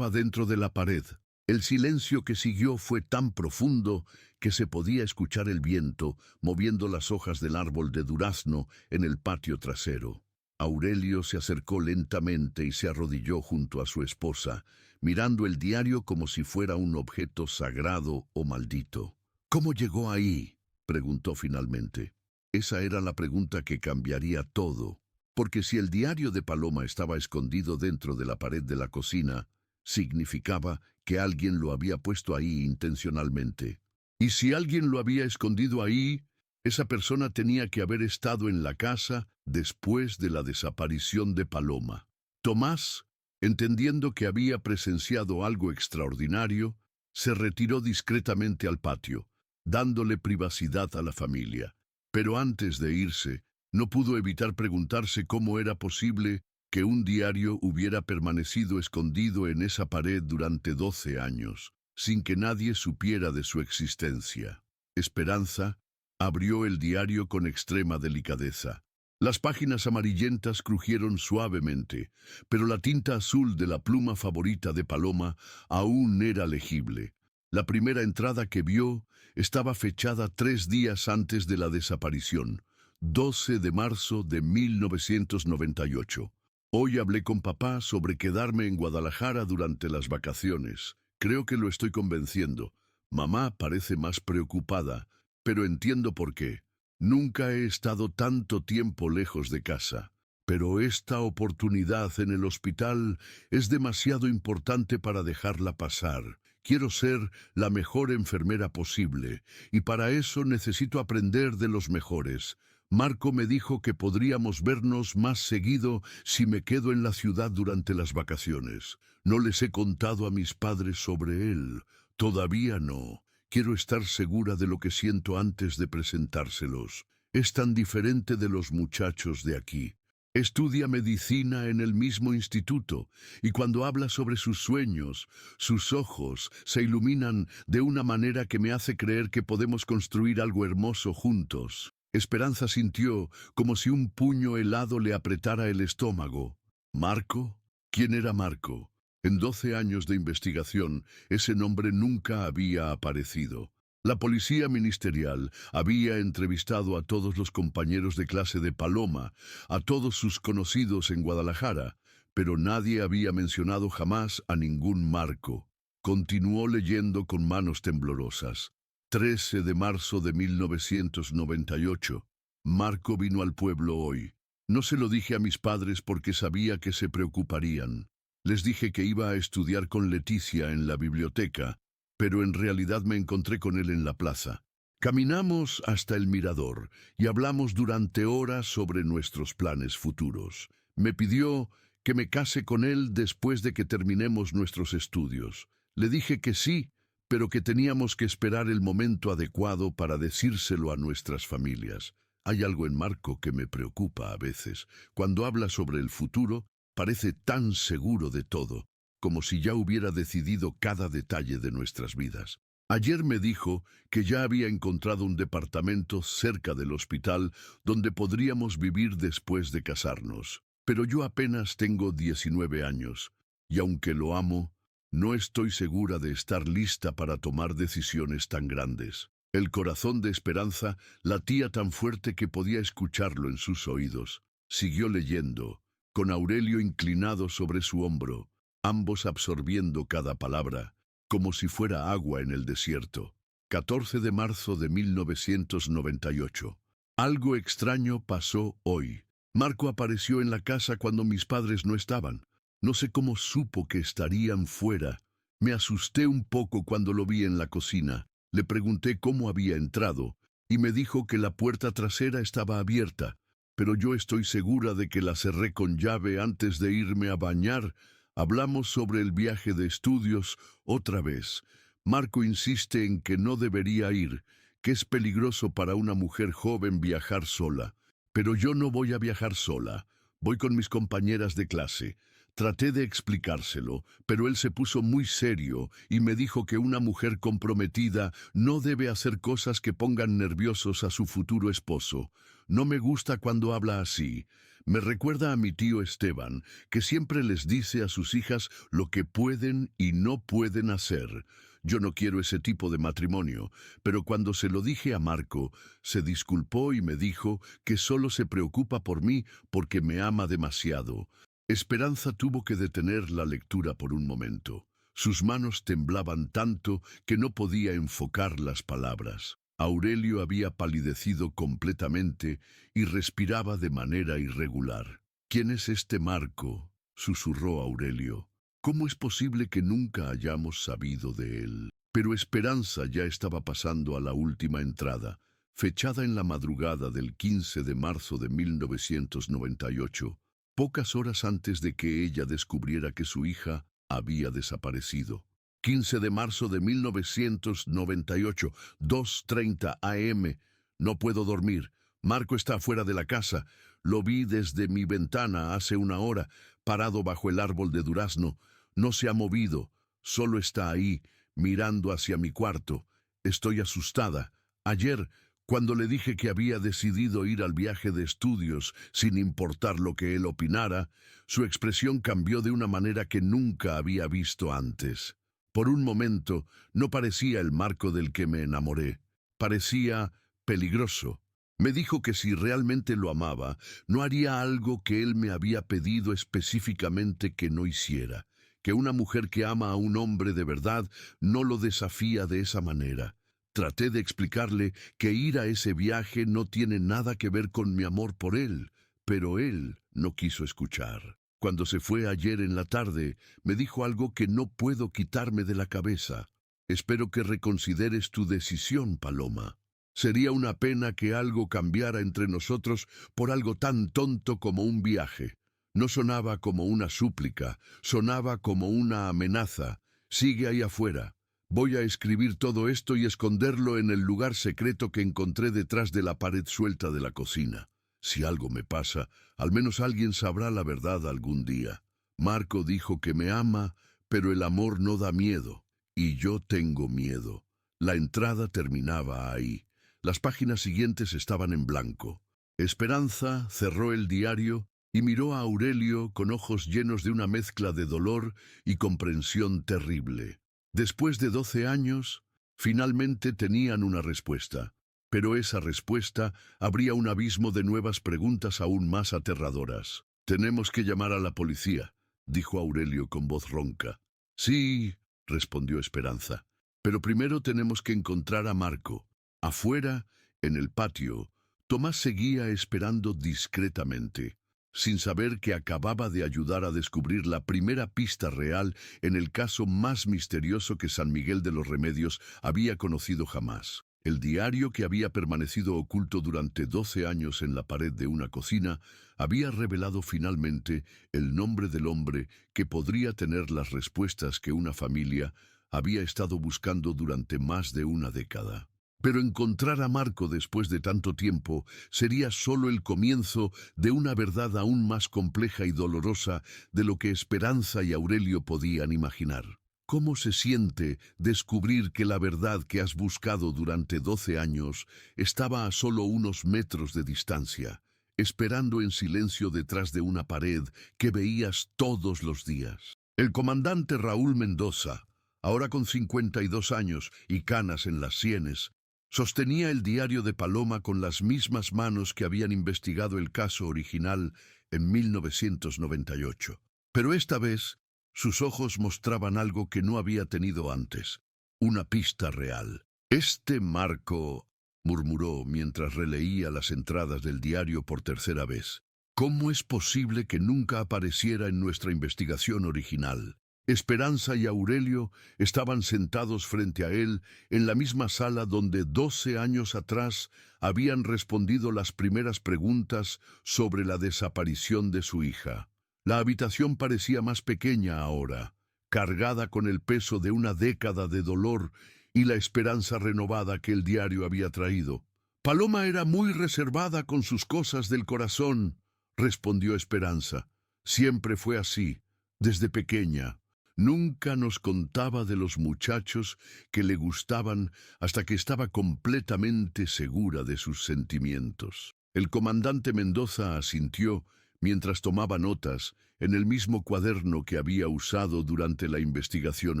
dentro de la pared». El silencio que siguió fue tan profundo que se podía escuchar el viento moviendo las hojas del árbol de durazno en el patio trasero. Aurelio se acercó lentamente y se arrodilló junto a su esposa, mirando el diario como si fuera un objeto sagrado o maldito. «¿Cómo llegó ahí?», preguntó finalmente. Esa era la pregunta que cambiaría todo, porque si el diario de Paloma estaba escondido dentro de la pared de la cocina, significaba que alguien lo había puesto ahí intencionalmente. Y si alguien lo había escondido ahí, esa persona tenía que haber estado en la casa después de la desaparición de Paloma. Tomás, entendiendo que había presenciado algo extraordinario, se retiró discretamente al patio, dándole privacidad a la familia. Pero antes de irse, no pudo evitar preguntarse cómo era posible que un diario hubiera permanecido escondido en esa pared durante 12 años, sin que nadie supiera de su existencia. Esperanza abrió el diario con extrema delicadeza. Las páginas amarillentas crujieron suavemente, pero la tinta azul de la pluma favorita de Paloma aún era legible. La primera entrada que vio estaba fechada 3 días antes de la desaparición, 12 de marzo de 1998. «Hoy hablé con papá sobre quedarme en Guadalajara durante las vacaciones. Creo que lo estoy convenciendo. Mamá parece más preocupada, pero entiendo por qué. Nunca he estado tanto tiempo lejos de casa. Pero esta oportunidad en el hospital es demasiado importante para dejarla pasar. Quiero ser la mejor enfermera posible, y para eso necesito aprender de los mejores. Marco me dijo que podríamos vernos más seguido si me quedo en la ciudad durante las vacaciones. No les he contado a mis padres sobre él. Todavía no. Quiero estar segura de lo que siento antes de presentárselos. Es tan diferente de los muchachos de aquí. Estudia medicina en el mismo instituto, y cuando habla sobre sus sueños, sus ojos se iluminan de una manera que me hace creer que podemos construir algo hermoso juntos». Esperanza sintió como si un puño helado le apretara el estómago. ¿Marco? ¿Quién era Marco? En 12 años de investigación, ese nombre nunca había aparecido. La policía ministerial había entrevistado a todos los compañeros de clase de Paloma, a todos sus conocidos en Guadalajara, pero nadie había mencionado jamás a ningún Marco. Continuó leyendo con manos temblorosas. 13 de marzo de 1998. Marco vino al pueblo hoy. No se lo dije a mis padres porque sabía que se preocuparían. Les dije que iba a estudiar con Leticia en la biblioteca, pero en realidad me encontré con él en la plaza. Caminamos hasta el mirador y hablamos durante horas sobre nuestros planes futuros. Me pidió que me case con él después de que terminemos nuestros estudios. Le dije que sí, pero que teníamos que esperar el momento adecuado para decírselo a nuestras familias. Hay algo en Marco que me preocupa a veces. Cuando habla sobre el futuro, parece tan seguro de todo, como si ya hubiera decidido cada detalle de nuestras vidas. Ayer me dijo que ya había encontrado un departamento cerca del hospital donde podríamos vivir después de casarnos. Pero yo apenas tengo 19 años, y aunque lo amo, no estoy segura de estar lista para tomar decisiones tan grandes. El corazón de Esperanza latía tan fuerte que podía escucharlo en sus oídos. Siguió leyendo. con Aurelio inclinado sobre su hombro, ambos absorbiendo cada palabra, como si fuera agua en el desierto. 14 de marzo de 1998. Algo extraño pasó hoy. Marco apareció en la casa cuando mis padres no estaban. No sé cómo supo que estarían fuera. Me asusté un poco cuando lo vi en la cocina. Le pregunté cómo había entrado, y me dijo que la puerta trasera estaba abierta, pero yo estoy segura de que la cerré con llave antes de irme a bañar. Hablamos sobre el viaje de estudios otra vez. Marco insiste en que no debería ir, que es peligroso para una mujer joven viajar sola. Pero yo no voy a viajar sola. Voy con mis compañeras de clase. Traté de explicárselo, pero él se puso muy serio y me dijo que una mujer comprometida no debe hacer cosas que pongan nerviosos a su futuro esposo. No me gusta cuando habla así. Me recuerda a mi tío Esteban, que siempre les dice a sus hijas lo que pueden y no pueden hacer. Yo no quiero ese tipo de matrimonio, pero cuando se lo dije a Marco, se disculpó y me dijo que solo se preocupa por mí porque me ama demasiado. Esperanza tuvo que detener la lectura por un momento. Sus manos temblaban tanto que no podía enfocar las palabras. Aurelio había palidecido completamente y respiraba de manera irregular. ¿Quién es este Marco?, susurró Aurelio. ¿Cómo es posible que nunca hayamos sabido de él? Pero Esperanza ya estaba pasando a la última entrada, fechada en la madrugada del 15 de marzo de 1998. Pocas horas antes de que ella descubriera que su hija había desaparecido. 15 de marzo de 1998, 2:30 a.m. No puedo dormir. Marco está fuera de la casa. Lo vi desde mi ventana hace una hora, parado bajo el árbol de durazno. No se ha movido. Solo está ahí, mirando hacia mi cuarto. Estoy asustada. Ayer, cuando le dije que había decidido ir al viaje de estudios, sin importar lo que él opinara, su expresión cambió de una manera que nunca había visto antes. Por un momento, no parecía el Marco del que me enamoré. Parecía peligroso. Me dijo que si realmente lo amaba, no haría algo que él me había pedido específicamente que no hiciera, que una mujer que ama a un hombre de verdad no lo desafía de esa manera. Traté de explicarle que ir a ese viaje no tiene nada que ver con mi amor por él, pero él no quiso escuchar. Cuando se fue ayer en la tarde, me dijo algo que no puedo quitarme de la cabeza. Espero que reconsideres tu decisión, Paloma. Sería una pena que algo cambiara entre nosotros por algo tan tonto como un viaje. No sonaba como una súplica, sonaba como una amenaza. Sigue ahí afuera. Voy a escribir todo esto y esconderlo en el lugar secreto que encontré detrás de la pared suelta de la cocina. Si algo me pasa, al menos alguien sabrá la verdad algún día. Marco dijo que me ama, pero el amor no da miedo, y yo tengo miedo. La entrada terminaba ahí. Las páginas siguientes estaban en blanco. Esperanza cerró el diario y miró a Aurelio con ojos llenos de una mezcla de dolor y comprensión terrible. Después de 12 años, finalmente tenían una respuesta, pero esa respuesta abría un abismo de nuevas preguntas aún más aterradoras. «Tenemos que llamar a la policía», dijo Aurelio con voz ronca. «Sí», respondió Esperanza, «pero primero tenemos que encontrar a Marco». Afuera, en el patio, Tomás seguía esperando discretamente, sin saber que acababa de ayudar a descubrir la primera pista real en el caso más misterioso que San Miguel de los Remedios había conocido jamás. El diario que había permanecido oculto durante 12 años en la pared de una cocina había revelado finalmente el nombre del hombre que podría tener las respuestas que una familia había estado buscando durante más de una década. Pero encontrar a Marco después de tanto tiempo sería solo el comienzo de una verdad aún más compleja y dolorosa de lo que Esperanza y Aurelio podían imaginar. ¿Cómo se siente descubrir que la verdad que has buscado durante 12 años estaba a solo unos metros de distancia, esperando en silencio detrás de una pared que veías todos los días? El comandante Raúl Mendoza, ahora con 52 años y canas en las sienes, sostenía el diario de Paloma con las mismas manos que habían investigado el caso original en 1998. Pero esta vez, sus ojos mostraban algo que no había tenido antes, una pista real. «Este Marco», murmuró mientras releía las entradas del diario por tercera vez. «¿Cómo es posible que nunca apareciera en nuestra investigación original?» Esperanza y Aurelio estaban sentados frente a él en la misma sala donde 12 años atrás habían respondido las primeras preguntas sobre la desaparición de su hija. La habitación parecía más pequeña ahora, cargada con el peso de una década de dolor y la esperanza renovada que el diario había traído. «Paloma era muy reservada con sus cosas del corazón», respondió Esperanza. «Siempre fue así, desde pequeña. Nunca nos contaba de los muchachos que le gustaban hasta que estaba completamente segura de sus sentimientos». El comandante Mendoza asintió mientras tomaba notas en el mismo cuaderno que había usado durante la investigación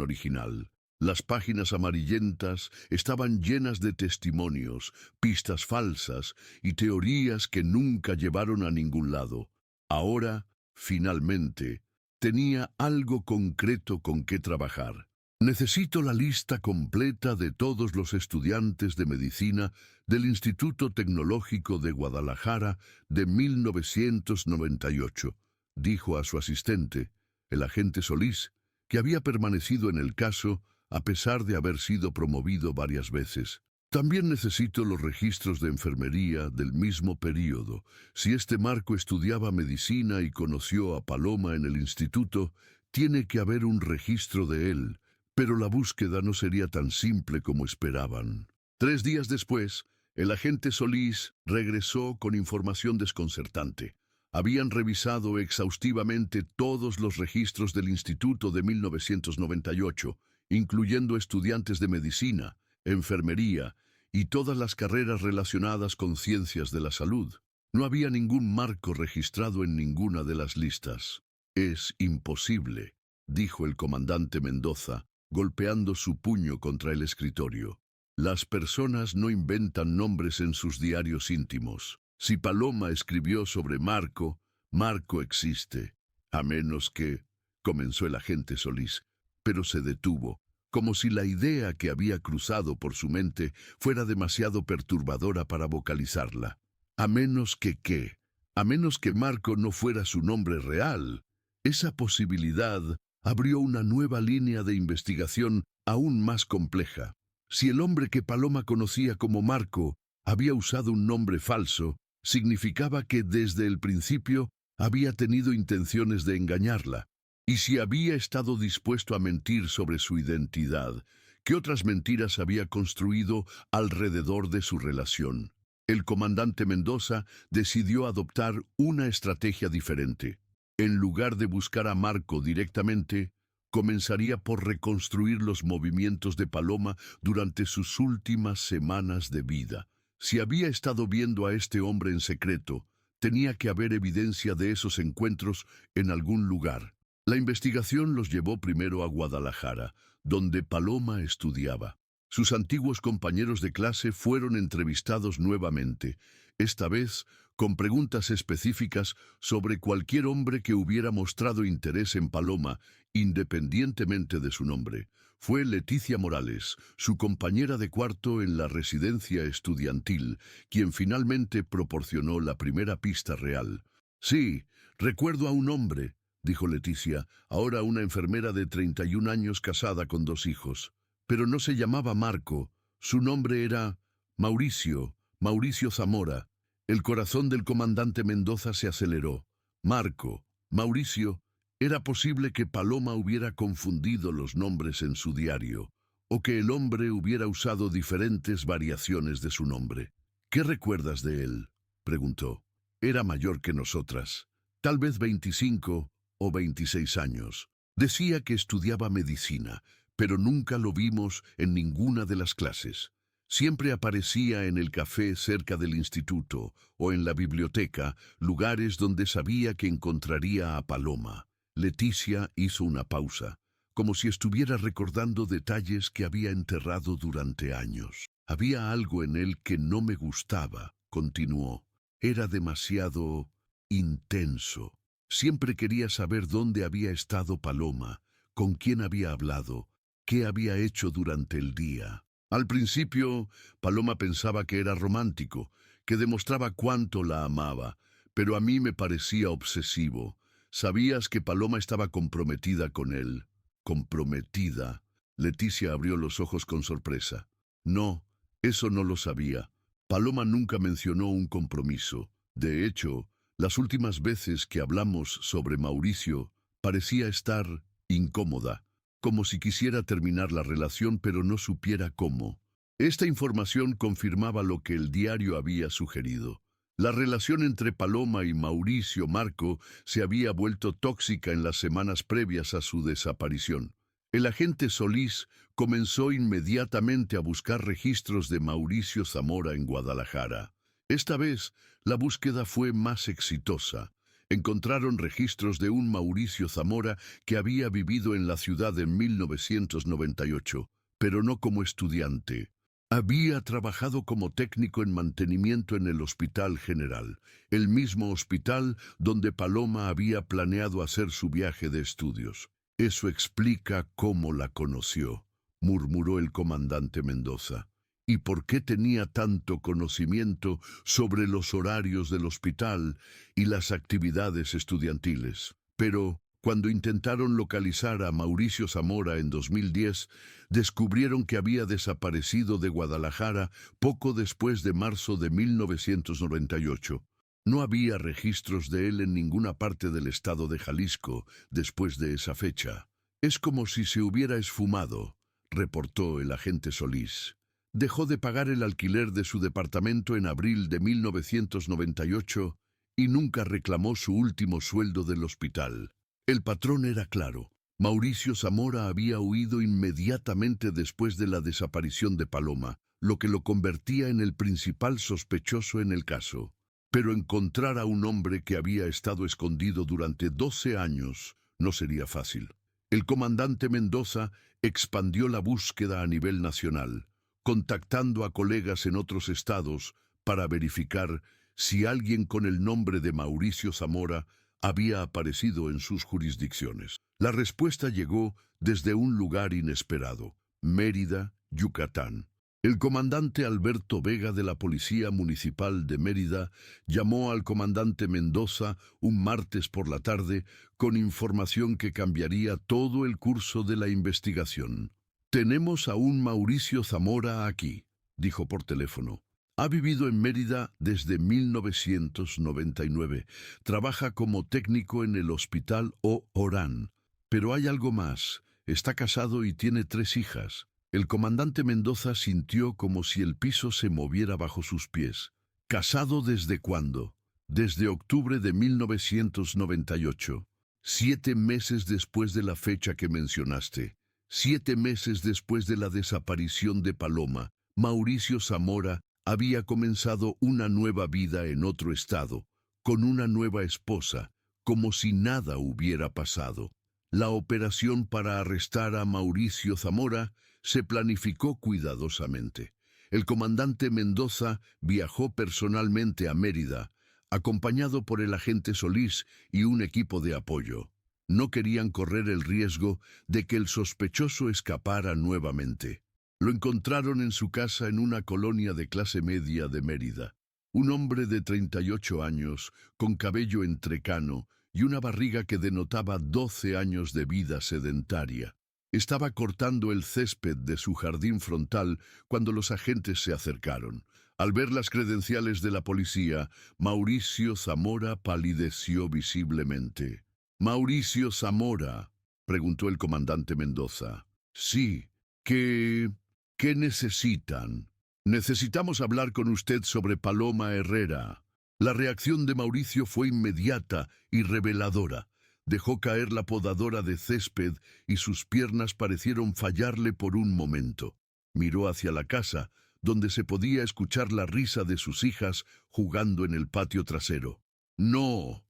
original. Las páginas amarillentas estaban llenas de testimonios, pistas falsas y teorías que nunca llevaron a ningún lado. Ahora, finalmente, tenía algo concreto con qué trabajar. «Necesito la lista completa de todos los estudiantes de medicina del Instituto Tecnológico de Guadalajara de 1998», dijo a su asistente, el agente Solís, que había permanecido en el caso a pesar de haber sido promovido varias veces. «También necesito los registros de enfermería del mismo período. Si este Marco estudiaba medicina y conoció a Paloma en el instituto, tiene que haber un registro de él, pero la búsqueda no sería tan simple como esperaban». 3 días después, el agente Solís regresó con información desconcertante. Habían revisado exhaustivamente todos los registros del instituto de 1998, incluyendo estudiantes de medicina, enfermería y todas las carreras relacionadas con ciencias de la salud. No había ningún Marco registrado en ninguna de las listas. «Es imposible», dijo el comandante Mendoza, golpeando su puño contra el escritorio. «Las personas no inventan nombres en sus diarios íntimos. Si Paloma escribió sobre Marco, Marco existe. A menos que...» comenzó el agente Solís, pero se detuvo, como si la idea que había cruzado por su mente fuera demasiado perturbadora para vocalizarla. «A menos que qué. A menos que Marco no fuera su nombre real». Esa posibilidad abrió una nueva línea de investigación aún más compleja. Si el hombre que Paloma conocía como Marco había usado un nombre falso, significaba que desde el principio había tenido intenciones de engañarla. Y si había estado dispuesto a mentir sobre su identidad, ¿qué otras mentiras había construido alrededor de su relación? El comandante Mendoza decidió adoptar una estrategia diferente. En lugar de buscar a Marco directamente, comenzaría por reconstruir los movimientos de Paloma durante sus últimas semanas de vida. Si había estado viendo a este hombre en secreto, tenía que haber evidencia de esos encuentros en algún lugar. La investigación los llevó primero a Guadalajara, donde Paloma estudiaba. Sus antiguos compañeros de clase fueron entrevistados nuevamente, esta vez con preguntas específicas sobre cualquier hombre que hubiera mostrado interés en Paloma, independientemente de su nombre. Fue Leticia Morales, su compañera de cuarto en la residencia estudiantil, quien finalmente proporcionó la primera pista real. «Sí, recuerdo a un hombre», dijo Leticia, ahora una enfermera de 31 años casada con 2 hijos. «Pero no se llamaba Marco, su nombre era Mauricio Zamora». El corazón del comandante Mendoza se aceleró. Marco, Mauricio, era posible que Paloma hubiera confundido los nombres en su diario, o que el hombre hubiera usado diferentes variaciones de su nombre. «¿Qué recuerdas de él?», preguntó. «Era mayor que nosotras, tal vez 25 o 26 años. Decía que estudiaba medicina, pero nunca lo vimos en ninguna de las clases. Siempre aparecía en el café cerca del instituto o en la biblioteca, lugares donde sabía que encontraría a Paloma». Leticia hizo una pausa, como si estuviera recordando detalles que había enterrado durante años. «Había algo en él que no me gustaba», continuó. «Era demasiado intenso. Siempre quería saber dónde había estado Paloma, con quién había hablado, qué había hecho durante el día. Al principio, Paloma pensaba que era romántico, que demostraba cuánto la amaba, pero a mí me parecía obsesivo. ¿Sabías que Paloma estaba comprometida con él? ¿Comprometida? Leticia abrió los ojos con sorpresa. No, eso no lo sabía. Paloma nunca mencionó un compromiso. De hecho, las últimas veces que hablamos sobre Mauricio, parecía estar incómoda, como si quisiera terminar la relación pero no supiera cómo. Esta información confirmaba lo que el diario había sugerido. La relación entre Paloma y Mauricio Marco se había vuelto tóxica en las semanas previas a su desaparición. El agente Solís comenzó inmediatamente a buscar registros de Mauricio Zamora en Guadalajara. Esta vez, la búsqueda fue más exitosa. Encontraron registros de un Mauricio Zamora que había vivido en la ciudad en 1998, pero no como estudiante. Había trabajado como técnico en mantenimiento en el Hospital General, el mismo hospital donde Paloma había planeado hacer su viaje de estudios. Eso explica cómo la conoció, murmuró el comandante Mendoza. ¿Y por qué tenía tanto conocimiento sobre los horarios del hospital y las actividades estudiantiles? Pero, cuando intentaron localizar a Mauricio Zamora en 2010, descubrieron que había desaparecido de Guadalajara poco después de marzo de 1998. No había registros de él en ninguna parte del estado de Jalisco después de esa fecha. Es como si se hubiera esfumado, reportó el agente Solís. Dejó de pagar el alquiler de su departamento en abril de 1998 y nunca reclamó su último sueldo del hospital. El patrón era claro. Mauricio Zamora había huido inmediatamente después de la desaparición de Paloma, lo que lo convertía en el principal sospechoso en el caso. Pero encontrar a un hombre que había estado escondido durante 12 años no sería fácil. El comandante Mendoza expandió la búsqueda a nivel nacional, contactando a colegas en otros estados para verificar si alguien con el nombre de Mauricio Zamora había aparecido en sus jurisdicciones. La respuesta llegó desde un lugar inesperado, Mérida, Yucatán. El comandante Alberto Vega de la Policía Municipal de Mérida llamó al comandante Mendoza un martes por la tarde con información que cambiaría todo el curso de la investigación. «Tenemos a un Mauricio Zamora aquí», dijo por teléfono. «Ha vivido en Mérida desde 1999. Trabaja como técnico en el Hospital O. Orán. Pero hay algo más. Está casado y tiene 3 hijas». El comandante Mendoza sintió como si el piso se moviera bajo sus pies. ¿Casado desde cuándo? Desde octubre de 1998. 7 meses después de la fecha que mencionaste. 7 meses después de la desaparición de Paloma, Mauricio Zamora había comenzado una nueva vida en otro estado, con una nueva esposa, como si nada hubiera pasado. La operación para arrestar a Mauricio Zamora se planificó cuidadosamente. El comandante Mendoza viajó personalmente a Mérida, acompañado por el agente Solís y un equipo de apoyo. No querían correr el riesgo de que el sospechoso escapara nuevamente. Lo encontraron en su casa en una colonia de clase media de Mérida. Un hombre de 38 años, con cabello entrecano y una barriga que denotaba 12 años de vida sedentaria. Estaba cortando el césped de su jardín frontal cuando los agentes se acercaron. Al ver las credenciales de la policía, Mauricio Zamora palideció visiblemente. «¿Mauricio Zamora?», preguntó el comandante Mendoza. «Sí. ¿Qué necesitan?» «Necesitamos hablar con usted sobre Paloma Herrera». La reacción de Mauricio fue inmediata y reveladora. Dejó caer la podadora de césped y sus piernas parecieron fallarle por un momento. Miró hacia la casa, donde se podía escuchar la risa de sus hijas jugando en el patio trasero. «No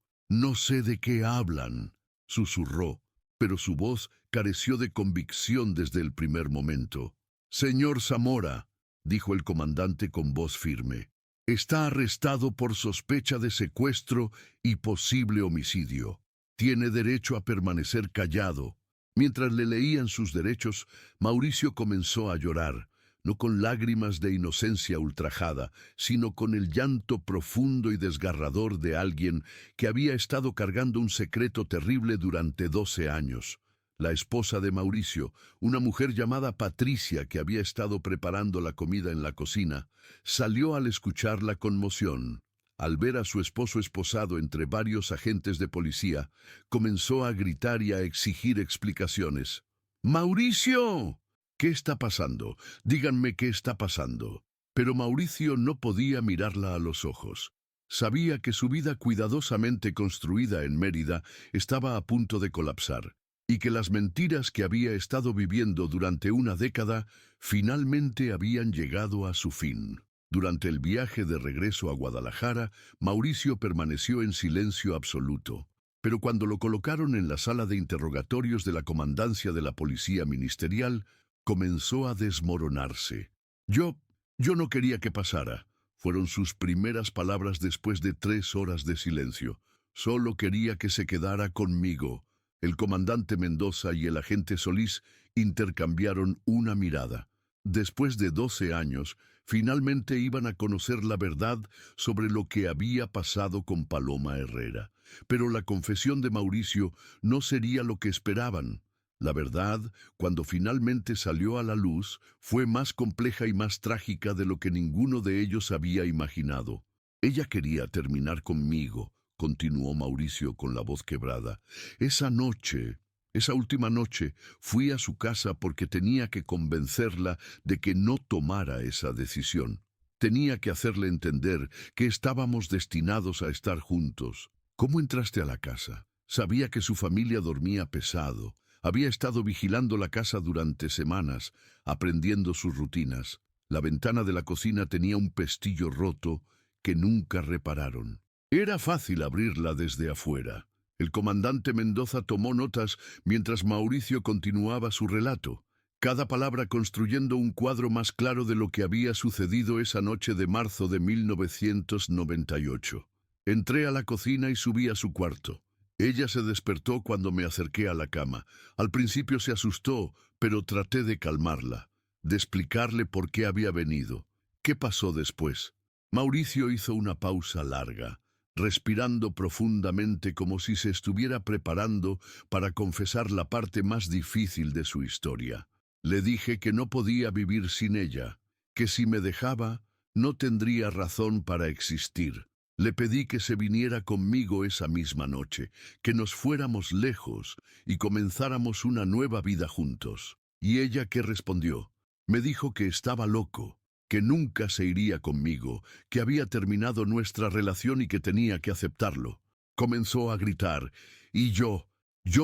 sé de qué hablan», susurró, pero su voz careció de convicción desde el primer momento. «Señor Zamora», dijo el comandante con voz firme, Está arrestado por sospecha de secuestro y posible homicidio. Tiene derecho a permanecer callado. Mientras le leían sus derechos, Mauricio comenzó a llorar, no con lágrimas de inocencia ultrajada, sino con el llanto profundo y desgarrador de alguien que había estado cargando un secreto terrible durante 12 años. La esposa de Mauricio, una mujer llamada Patricia que había estado preparando la comida en la cocina, salió al escuchar la conmoción. Al ver a su esposo esposado entre varios agentes de policía, comenzó a gritar y a exigir explicaciones. ¡Mauricio! ¿Qué está pasando? Díganme qué está pasando. Pero Mauricio no podía mirarla a los ojos. Sabía que su vida cuidadosamente construida en Mérida estaba a punto de colapsar, y que las mentiras que había estado viviendo durante una década finalmente habían llegado a su fin. Durante el viaje de regreso a Guadalajara, Mauricio permaneció en silencio absoluto. Pero cuando lo colocaron en la sala de interrogatorios de la comandancia de la Policía Ministerial, comenzó a desmoronarse. Yo no quería que pasara. Fueron sus primeras palabras después de 3 horas de silencio. Solo quería que se quedara conmigo. El comandante Mendoza y el agente Solís intercambiaron una mirada. Después de 12 años, finalmente iban a conocer la verdad sobre lo que había pasado con Paloma Herrera. Pero la confesión de Mauricio no sería lo que esperaban. La verdad, cuando finalmente salió a la luz, fue más compleja y más trágica de lo que ninguno de ellos había imaginado. Ella quería terminar conmigo, continuó Mauricio con la voz quebrada. Esa última noche, fui a su casa porque tenía que convencerla de que no tomara esa decisión. Tenía que hacerle entender que estábamos destinados a estar juntos. ¿Cómo entraste a la casa? Sabía que su familia dormía pesado. Había estado vigilando la casa durante semanas, aprendiendo sus rutinas. La ventana de la cocina tenía un pestillo roto que nunca repararon. Era fácil abrirla desde afuera. El comandante Mendoza tomó notas mientras Mauricio continuaba su relato, cada palabra construyendo un cuadro más claro de lo que había sucedido esa noche de marzo de 1998. Entré a la cocina y subí a su cuarto. Ella se despertó cuando me acerqué a la cama. Al principio se asustó, pero traté de calmarla, de explicarle por qué había venido. ¿Qué pasó después? Mauricio hizo una pausa larga, respirando profundamente como si se estuviera preparando para confesar la parte más difícil de su historia. Le dije que no podía vivir sin ella, que si me dejaba, no tendría razón para existir. Le pedí que se viniera conmigo esa misma noche, que nos fuéramos lejos y comenzáramos una nueva vida juntos. ¿Y ella qué respondió? Me dijo que estaba loco, que nunca se iría conmigo, que había terminado nuestra relación y que tenía que aceptarlo. Comenzó a gritar, y yo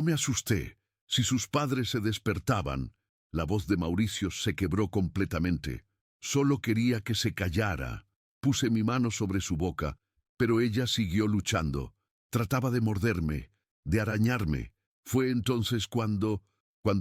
me asusté. Si sus padres se despertaban, la voz de Mauricio se quebró completamente. Solo quería que se callara. Puse mi mano sobre su boca, pero ella siguió luchando. Trataba de morderme, de arañarme. Fue entonces cuando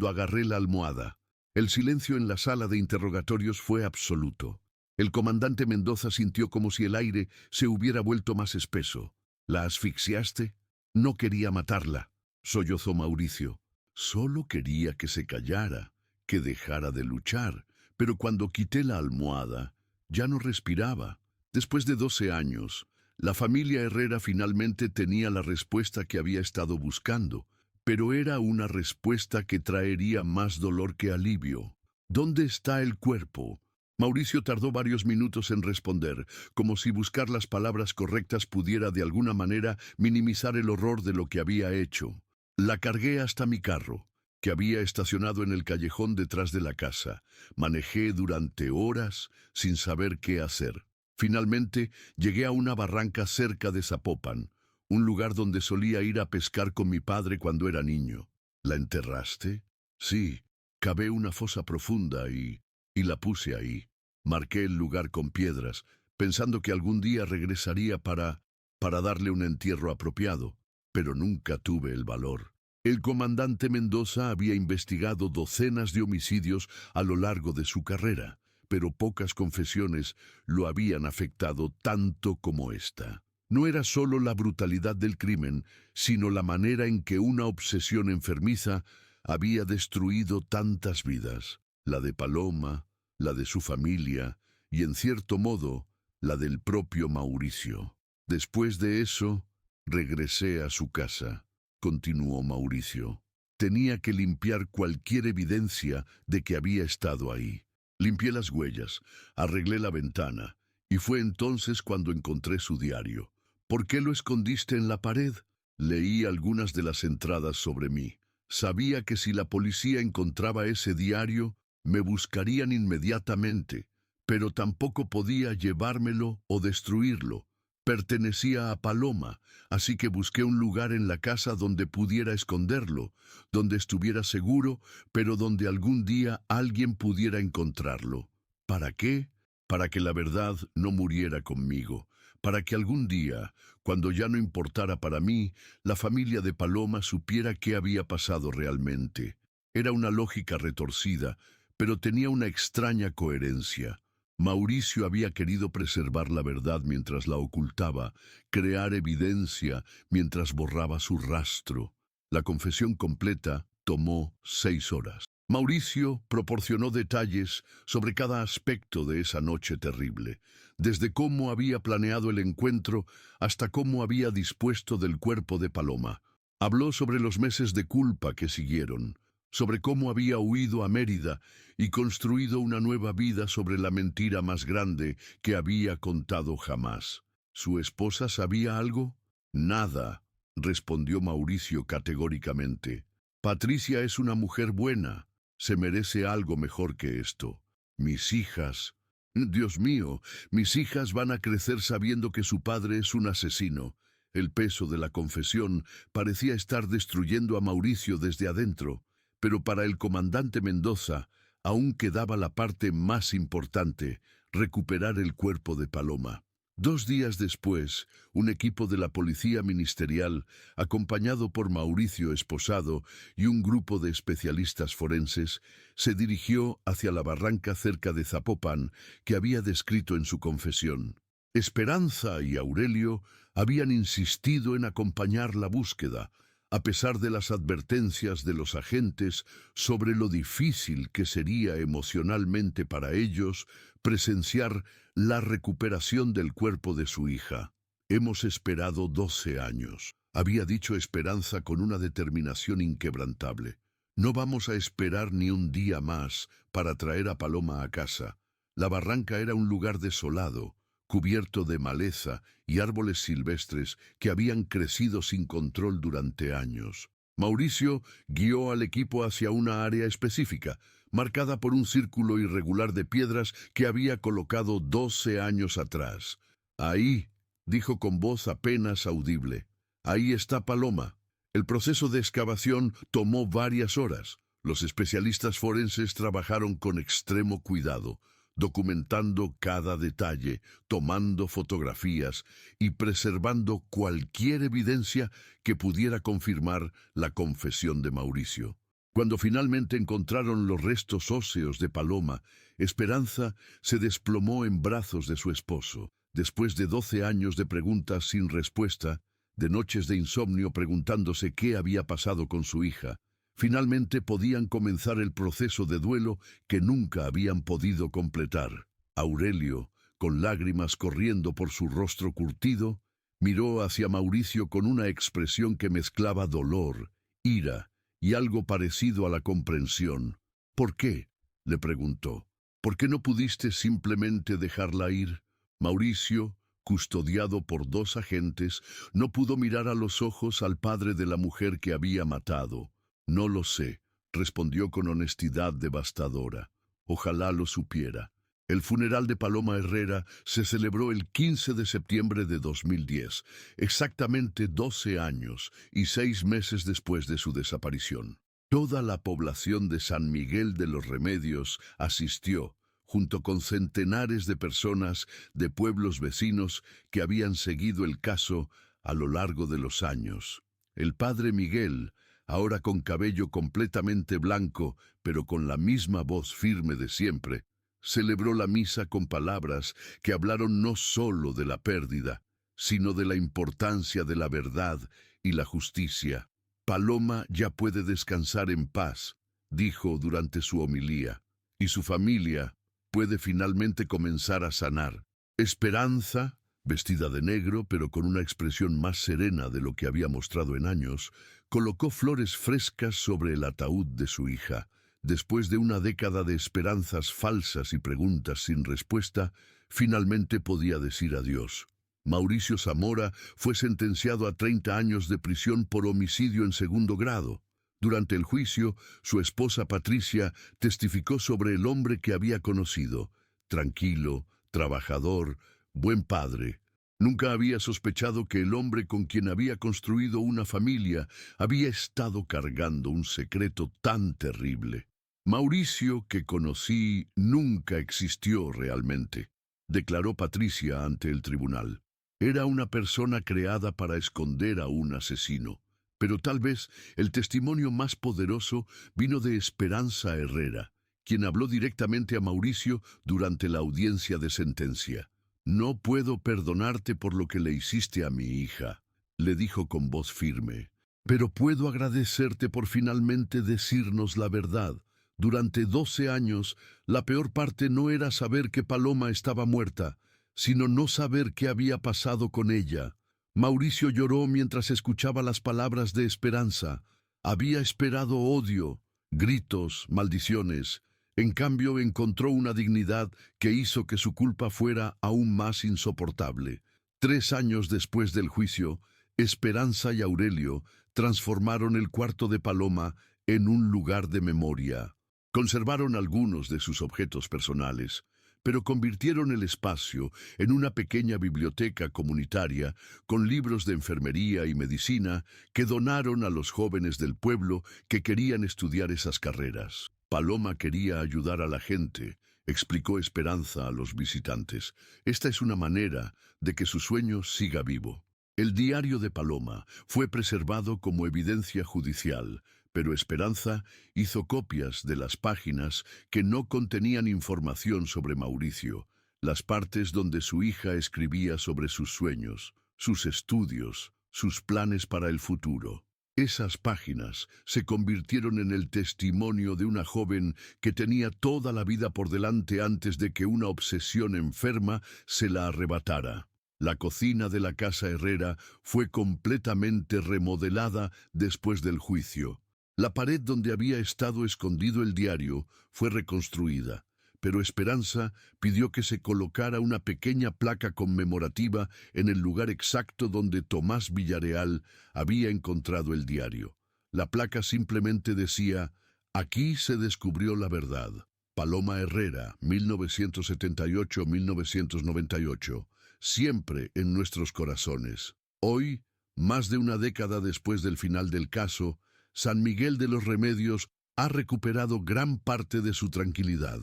agarré la almohada. El silencio en la sala de interrogatorios fue absoluto. El comandante Mendoza sintió como si el aire se hubiera vuelto más espeso. ¿La asfixiaste? No quería matarla, sollozó Mauricio. Solo quería que se callara, que dejara de luchar. Pero cuando quité la almohada, ya no respiraba. Después de 12 años, la familia Herrera finalmente tenía la respuesta que había estado buscando, pero era una respuesta que traería más dolor que alivio. ¿Dónde está el cuerpo? Mauricio tardó varios minutos en responder, como si buscar las palabras correctas pudiera de alguna manera minimizar el horror de lo que había hecho. La cargué hasta mi carro, que había estacionado en el callejón detrás de la casa. Manejé durante horas sin saber qué hacer. Finalmente, llegué a una barranca cerca de Zapopan, un lugar donde solía ir a pescar con mi padre cuando era niño. ¿La enterraste? Sí, cavé una fosa profunda y la puse ahí. Marqué el lugar con piedras, pensando que algún día regresaría para darle un entierro apropiado, pero nunca tuve el valor. El comandante Mendoza había investigado docenas de homicidios a lo largo de su carrera, pero pocas confesiones lo habían afectado tanto como esta. No era solo la brutalidad del crimen, sino la manera en que una obsesión enfermiza había destruido tantas vidas, la de Paloma, la de su familia y, en cierto modo, la del propio Mauricio. Después de eso, regresé a su casa, continuó Mauricio. Tenía que limpiar cualquier evidencia de que había estado ahí. Limpié las huellas, arreglé la ventana, y fue entonces cuando encontré su diario. ¿Por qué lo escondiste en la pared? Leí algunas de las entradas sobre mí. Sabía que si la policía encontraba ese diario, me buscarían inmediatamente, pero tampoco podía llevármelo o destruirlo. Pertenecía a Paloma, así que busqué un lugar en la casa donde pudiera esconderlo, donde estuviera seguro, pero donde algún día alguien pudiera encontrarlo. ¿Para qué? Para que la verdad no muriera conmigo, para que algún día, cuando ya no importara para mí, la familia de Paloma supiera qué había pasado realmente. Era una lógica retorcida, pero tenía una extraña coherencia. Mauricio había querido preservar la verdad mientras la ocultaba, crear evidencia mientras borraba su rastro. La confesión completa tomó 6 horas. Mauricio proporcionó detalles sobre cada aspecto de esa noche terrible, desde cómo había planeado el encuentro hasta cómo había dispuesto del cuerpo de Paloma. Habló sobre los meses de culpa que siguieron, sobre cómo había huido a Mérida y construido una nueva vida sobre la mentira más grande que había contado jamás. ¿Su esposa sabía algo? Nada, respondió Mauricio categóricamente. Patricia es una mujer buena. Se merece algo mejor que esto. Mis hijas... Dios mío, mis hijas van a crecer sabiendo que su padre es un asesino. El peso de la confesión parecía estar destruyendo a Mauricio desde adentro, pero para el comandante Mendoza aún quedaba la parte más importante, recuperar el cuerpo de Paloma. 2 días después, un equipo de la Policía Ministerial, acompañado por Mauricio Esposado y un grupo de especialistas forenses, se dirigió hacia la barranca cerca de Zapopan que había descrito en su confesión. Esperanza y Aurelio habían insistido en acompañar la búsqueda, a pesar de las advertencias de los agentes sobre lo difícil que sería emocionalmente para ellos presenciar la recuperación del cuerpo de su hija. Hemos esperado 12 años, había dicho Esperanza con una determinación inquebrantable. No vamos a esperar ni un día más para traer a Paloma a casa. La barranca era un lugar desolado, cubierto de maleza y árboles silvestres que habían crecido sin control durante años. Mauricio guió al equipo hacia una área específica, marcada por un círculo irregular de piedras que había colocado 12 años atrás. Ahí, dijo con voz apenas audible, ahí está Paloma. El proceso de excavación tomó varias horas. Los especialistas forenses trabajaron con extremo cuidado, documentando cada detalle, tomando fotografías y preservando cualquier evidencia que pudiera confirmar la confesión de Mauricio. Cuando finalmente encontraron los restos óseos de Paloma, Esperanza se desplomó en brazos de su esposo. Después de 12 años de preguntas sin respuesta, de noches de insomnio preguntándose qué había pasado con su hija, finalmente podían comenzar el proceso de duelo que nunca habían podido completar. Aurelio, con lágrimas corriendo por su rostro curtido, miró hacia Mauricio con una expresión que mezclaba dolor, ira y algo parecido a la comprensión. ¿Por qué?, le preguntó. ¿Por qué no pudiste simplemente dejarla ir? Mauricio, custodiado por 2 agentes, no pudo mirar a los ojos al padre de la mujer que había matado. No lo sé, respondió con honestidad devastadora. Ojalá lo supiera. El funeral de Paloma Herrera se celebró el 15 de septiembre de 2010, exactamente 12 años y 6 meses después de su desaparición. Toda la población de San Miguel de los Remedios asistió, junto con centenares de personas de pueblos vecinos que habían seguido el caso a lo largo de los años. El padre Miguel, ahora con cabello completamente blanco, pero con la misma voz firme de siempre, celebró la misa con palabras que hablaron no solo de la pérdida, sino de la importancia de la verdad y la justicia. Paloma ya puede descansar en paz, dijo durante su homilía, y su familia puede finalmente comenzar a sanar. Esperanza, vestida de negro pero con una expresión más serena de lo que había mostrado en años, colocó flores frescas sobre el ataúd de su hija. Después de una década de esperanzas falsas y preguntas sin respuesta, finalmente podía decir adiós. Mauricio Zamora fue sentenciado a 30 años de prisión por homicidio en segundo grado. Durante el juicio, su esposa Patricia testificó sobre el hombre que había conocido: tranquilo, trabajador, buen padre. Nunca había sospechado que el hombre con quien había construido una familia había estado cargando un secreto tan terrible. Mauricio, que conocí, nunca existió realmente, declaró Patricia ante el tribunal. Era una persona creada para esconder a un asesino. Pero tal vez el testimonio más poderoso vino de Esperanza Herrera, quien habló directamente a Mauricio durante la audiencia de sentencia. «No puedo perdonarte por lo que le hiciste a mi hija», le dijo con voz firme, «pero puedo agradecerte por finalmente decirnos la verdad. Durante 12 años, la peor parte no era saber que Paloma estaba muerta, sino no saber qué había pasado con ella». Mauricio lloró mientras escuchaba las palabras de Esperanza. Había esperado odio, gritos, maldiciones. En cambio, encontró una dignidad que hizo que su culpa fuera aún más insoportable. 3 años después del juicio, Esperanza y Aurelio transformaron el cuarto de Paloma en un lugar de memoria. Conservaron algunos de sus objetos personales, pero convirtieron el espacio en una pequeña biblioteca comunitaria con libros de enfermería y medicina que donaron a los jóvenes del pueblo que querían estudiar esas carreras. Paloma quería ayudar a la gente, explicó Esperanza a los visitantes. Esta es una manera de que su sueño siga vivo. El diario de Paloma fue preservado como evidencia judicial, pero Esperanza hizo copias de las páginas que no contenían información sobre Mauricio, las partes donde su hija escribía sobre sus sueños, sus estudios, sus planes para el futuro. Esas páginas se convirtieron en el testimonio de una joven que tenía toda la vida por delante antes de que una obsesión enferma se la arrebatara. La cocina de la casa Herrera fue completamente remodelada después del juicio. La pared donde había estado escondido el diario fue reconstruida, pero Esperanza pidió que se colocara una pequeña placa conmemorativa en el lugar exacto donde Tomás Villareal había encontrado el diario. La placa simplemente decía: «Aquí se descubrió la verdad. Paloma Herrera, 1978-1998, siempre en nuestros corazones». Hoy, más de una década después del final del caso, San Miguel de los Remedios ha recuperado gran parte de su tranquilidad.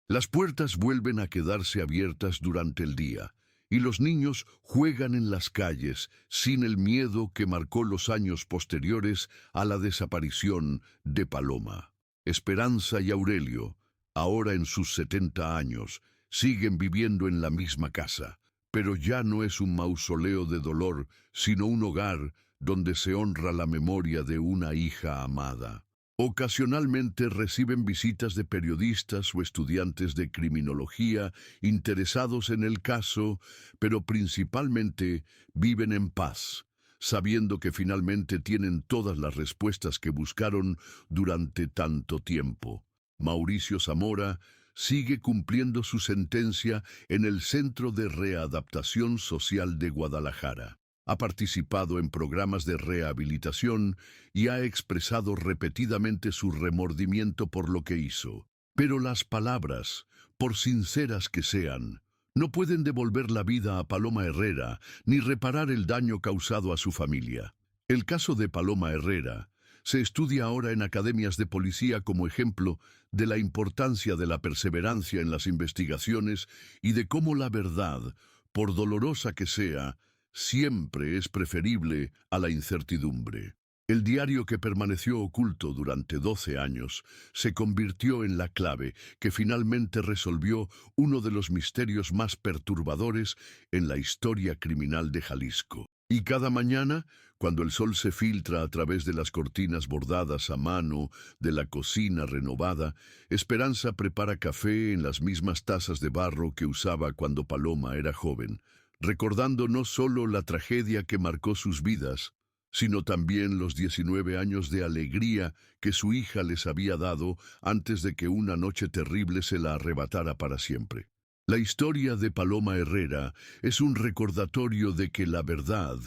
Las puertas vuelven a quedarse abiertas durante el día, y los niños juegan en las calles sin el miedo que marcó los años posteriores a la desaparición de Paloma. Esperanza y Aurelio, ahora en sus 70 años, siguen viviendo en la misma casa, pero ya no es un mausoleo de dolor, sino un hogar donde se honra la memoria de una hija amada. Ocasionalmente reciben visitas de periodistas o estudiantes de criminología interesados en el caso, pero principalmente viven en paz, sabiendo que finalmente tienen todas las respuestas que buscaron durante tanto tiempo. Mauricio Zamora sigue cumpliendo su sentencia en el Centro de Readaptación Social de Guadalajara. Ha participado en programas de rehabilitación y ha expresado repetidamente su remordimiento por lo que hizo. Pero las palabras, por sinceras que sean, no pueden devolver la vida a Paloma Herrera ni reparar el daño causado a su familia. El caso de Paloma Herrera se estudia ahora en academias de policía como ejemplo de la importancia de la perseverancia en las investigaciones y de cómo la verdad, por dolorosa que sea, siempre es preferible a la incertidumbre. El diario que permaneció oculto durante 12 años se convirtió en la clave que finalmente resolvió uno de los misterios más perturbadores en la historia criminal de Jalisco. Y cada mañana, cuando el sol se filtra a través de las cortinas bordadas a mano de la cocina renovada, Esperanza prepara café en las mismas tazas de barro que usaba cuando Paloma era joven, recordando no solo la tragedia que marcó sus vidas, sino también los 19 años de alegría que su hija les había dado antes de que una noche terrible se la arrebatara para siempre. La historia de Paloma Herrera es un recordatorio de que la verdad,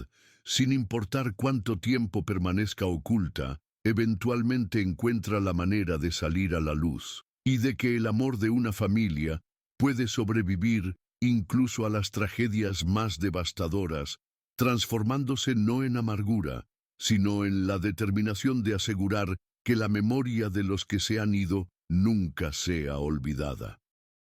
sin importar cuánto tiempo permanezca oculta, eventualmente encuentra la manera de salir a la luz, y de que el amor de una familia puede sobrevivir incluso a las tragedias más devastadoras, transformándose no en amargura, sino en la determinación de asegurar que la memoria de los que se han ido nunca sea olvidada.